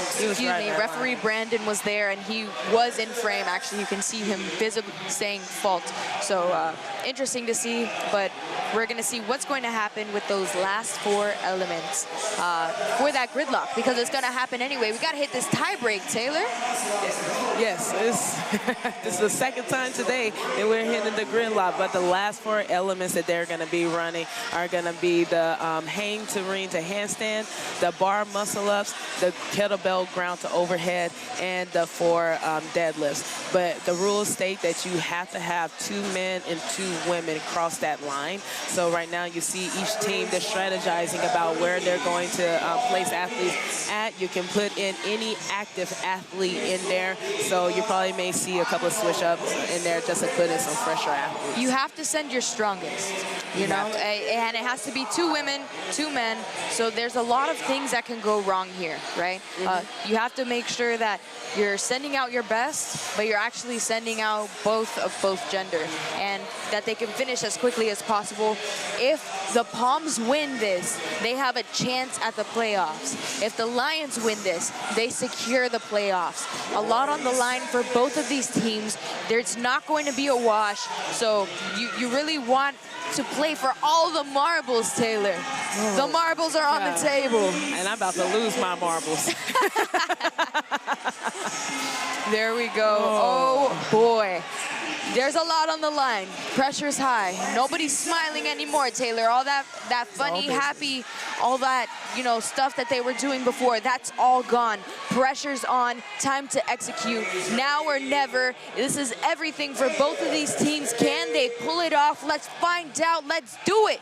excuse me, referee Brandon was there and he was in frame. Actually, you can see him visibly saying fault. So interesting to see, but we're going to see what's going to happen with those last 4 elements for that Gridlock, because it's going to happen anyway. We got to hit this tie break, Taylor. Yes, this is the second time today that we're hitting the Gridlock, but the last 4 elements that they're going to be running are going to be the hang to ring to handstand, the bar muscle-ups, the kettlebell ground to overhead, and the 4 deadlifts. But the rules state that you have to have 2 men and 2 women cross that line. So right now you see each team, they're strategizing about where they're going to place athletes at. You can put in any active athlete in there, so you probably may see a couple of switch-ups in there just to put in some fresher athletes. You have to send your strongest, you know, and it has to be 2 women, 2 men, so there's a lot of things that can go wrong here, right? You have to make sure that you're sending out your best, but you're actually sending out both of both gender, and that they can finish as quickly as possible. If the Palms win this, they have a chance at the playoffs. If the Lions win this, they secure the playoffs. A lot on the line for both of these teams. There's not going to be a wash, so you really want to play for all the marbles, Taylor. The marbles are on the table. And I'm about to lose my marbles. There we go. Oh boy. There's a lot on the line. Pressure's high. Nobody's smiling anymore, Taylor. All that funny, happy, all that, you know, stuff that they were doing before, that's all gone. Pressure's on. Time to execute. Now or never. This is everything for both of these teams. Can they pull it off? Let's find out. Let's do it.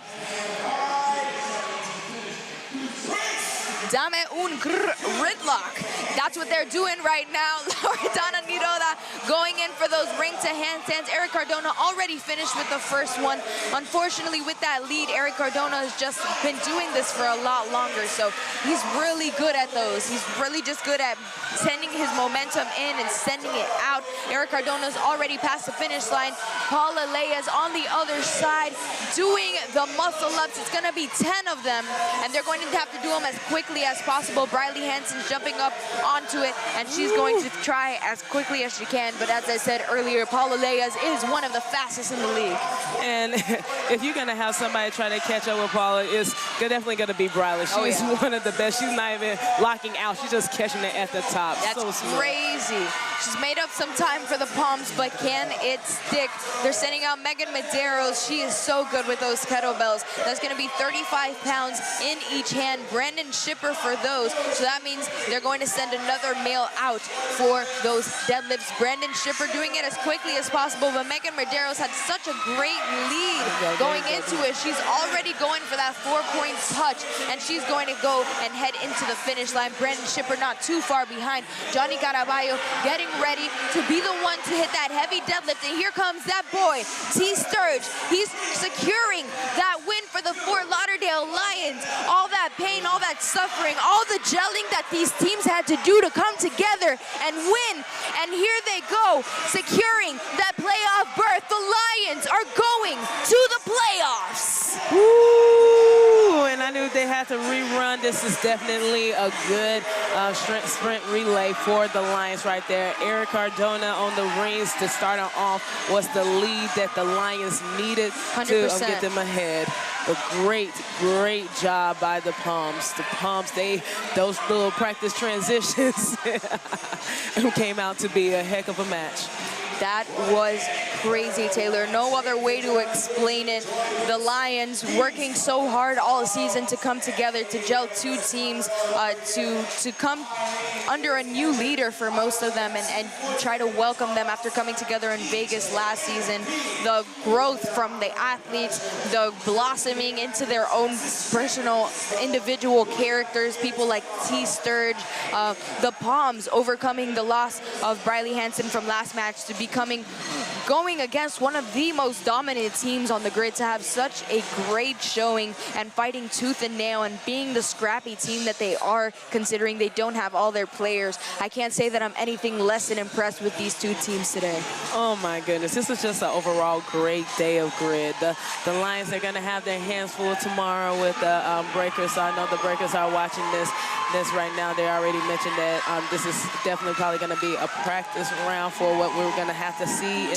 Dame un Gridlock. That's what they're doing right now. Loredana Niroda going in for those ring to handstands. Eric Cardona already finished with the first one. Unfortunately, with that lead, Eric Cardona has just been doing this for a lot longer, so he's really good at those. He's really just good at sending his momentum in and sending it out. Eric Cardona's already past the finish line. Paula Lea's on the other side doing the muscle-ups. It's going to be 10 of them, and they're going to have to do them as quickly as possible. Briley Hansen jumping up onto it, and she's going to try as quickly as she can. But as I said earlier, Paula Lea's is one of the fastest in the league. And if you're going to have somebody try to catch up with Paula, it's definitely going to be Briley. She's one of the best. She's not even locking out. She's just catching it at the top. That's so crazy. She's made up some time for the Palms, but can it stick? They're sending out Megan Medeiros. She is so good with those kettlebells. That's going to be 35 pounds in each hand. Brandon Shipper for those. So that means they're going to send another male out for those deadlifts. Brandon Shipper doing it as quickly as possible, but Megan Medeiros had such a great lead going into it. She's already going for that 4-point touch, and she's going to go and head into the finish line. Brandon Shipper not too far behind. Johnny Caraballo getting ready to be the one to hit that heavy deadlift, and here comes that boy, T. Sturge. He's securing that win for the Fort Lauderdale Lions. All that pain, all that suffering, all the gelling that these teams had to do to come together and win, and here they go, securing that playoff berth. The Lions are going to the playoffs. Ooh, and I knew they had have to rerun. This is definitely a good sprint relay for the Lions right there. Eric Cardona on the rings to start off was the lead that the Lions needed 100%. to get them ahead. A great job by the Palms. The Palms, those little practice transitions came out to be a heck of a match. That was crazy, Taylor. No other way to explain it. The Lions working so hard all season to come together, to gel two teams, to come under a new leader for most of them and try to welcome them after coming together in Vegas last season. The growth from the athletes, the blossoming into their own personal, individual characters, people like T. Sturge, the Palms overcoming the loss of Briley Hansen from last match to going against one of the most dominant teams on the grid, to have such a great showing and fighting tooth and nail and being the scrappy team that they are, considering they don't have all their players. I can't say that I'm anything less than impressed with these two teams today. Oh my goodness, this was just an overall great day of grid. The Lions are going to have their hands full tomorrow with the Breakers. So I know the Breakers are watching this right now. They already mentioned that this is definitely probably going to be a practice round for what we're going to have to see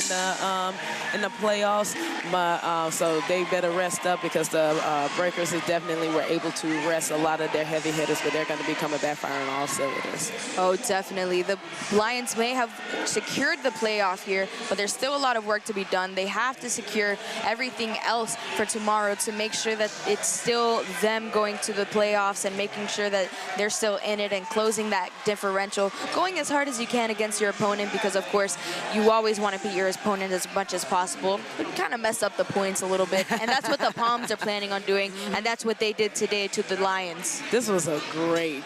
in the playoffs. But so they better rest up, because the Breakers definitely were able to rest a lot of their heavy hitters, but they're going to be coming back firing all cylinders. Oh, definitely. The Lions may have secured the playoff here, but there's still a lot of work to be done. They have to secure everything else for tomorrow to make sure that it's still them going to the playoffs and making sure that they're still in it and closing that differential, going as hard as you can against your opponent, because of course you always want to beat your opponent as much as possible, but kind of mess up the points a little bit. And that's what the Palms are planning on doing, and that's what they did today to the Lions. This was a great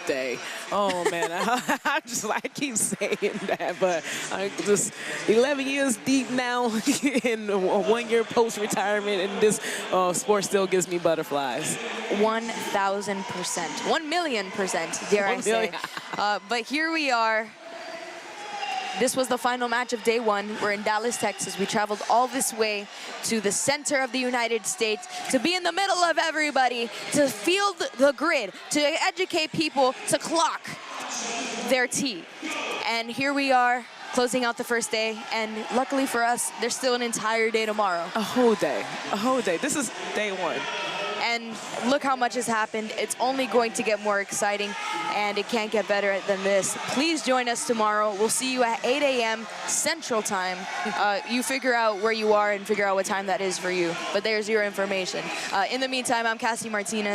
day. Oh man, I keep saying that, but I just 11 years deep now in 1 year post-retirement, and this sport still gives me butterflies. 1,000%, 1,000,000%, dare I say. But here we are. This was the final match of day one. We're in Dallas, Texas. We traveled all this way to the center of the United States to be in the middle of everybody, to feel the grid, to educate people, to clock their tea. And here we are, closing out the first day. And luckily for us, there's still an entire day tomorrow. A whole day. This is day one. And look how much has happened. It's only going to get more exciting, and it can't get better than this. Please join us tomorrow. We'll see you at 8 a.m. Central Time. You figure out where you are and figure out what time that is for you. But there's your information. In the meantime, I'm Cassie Martinez.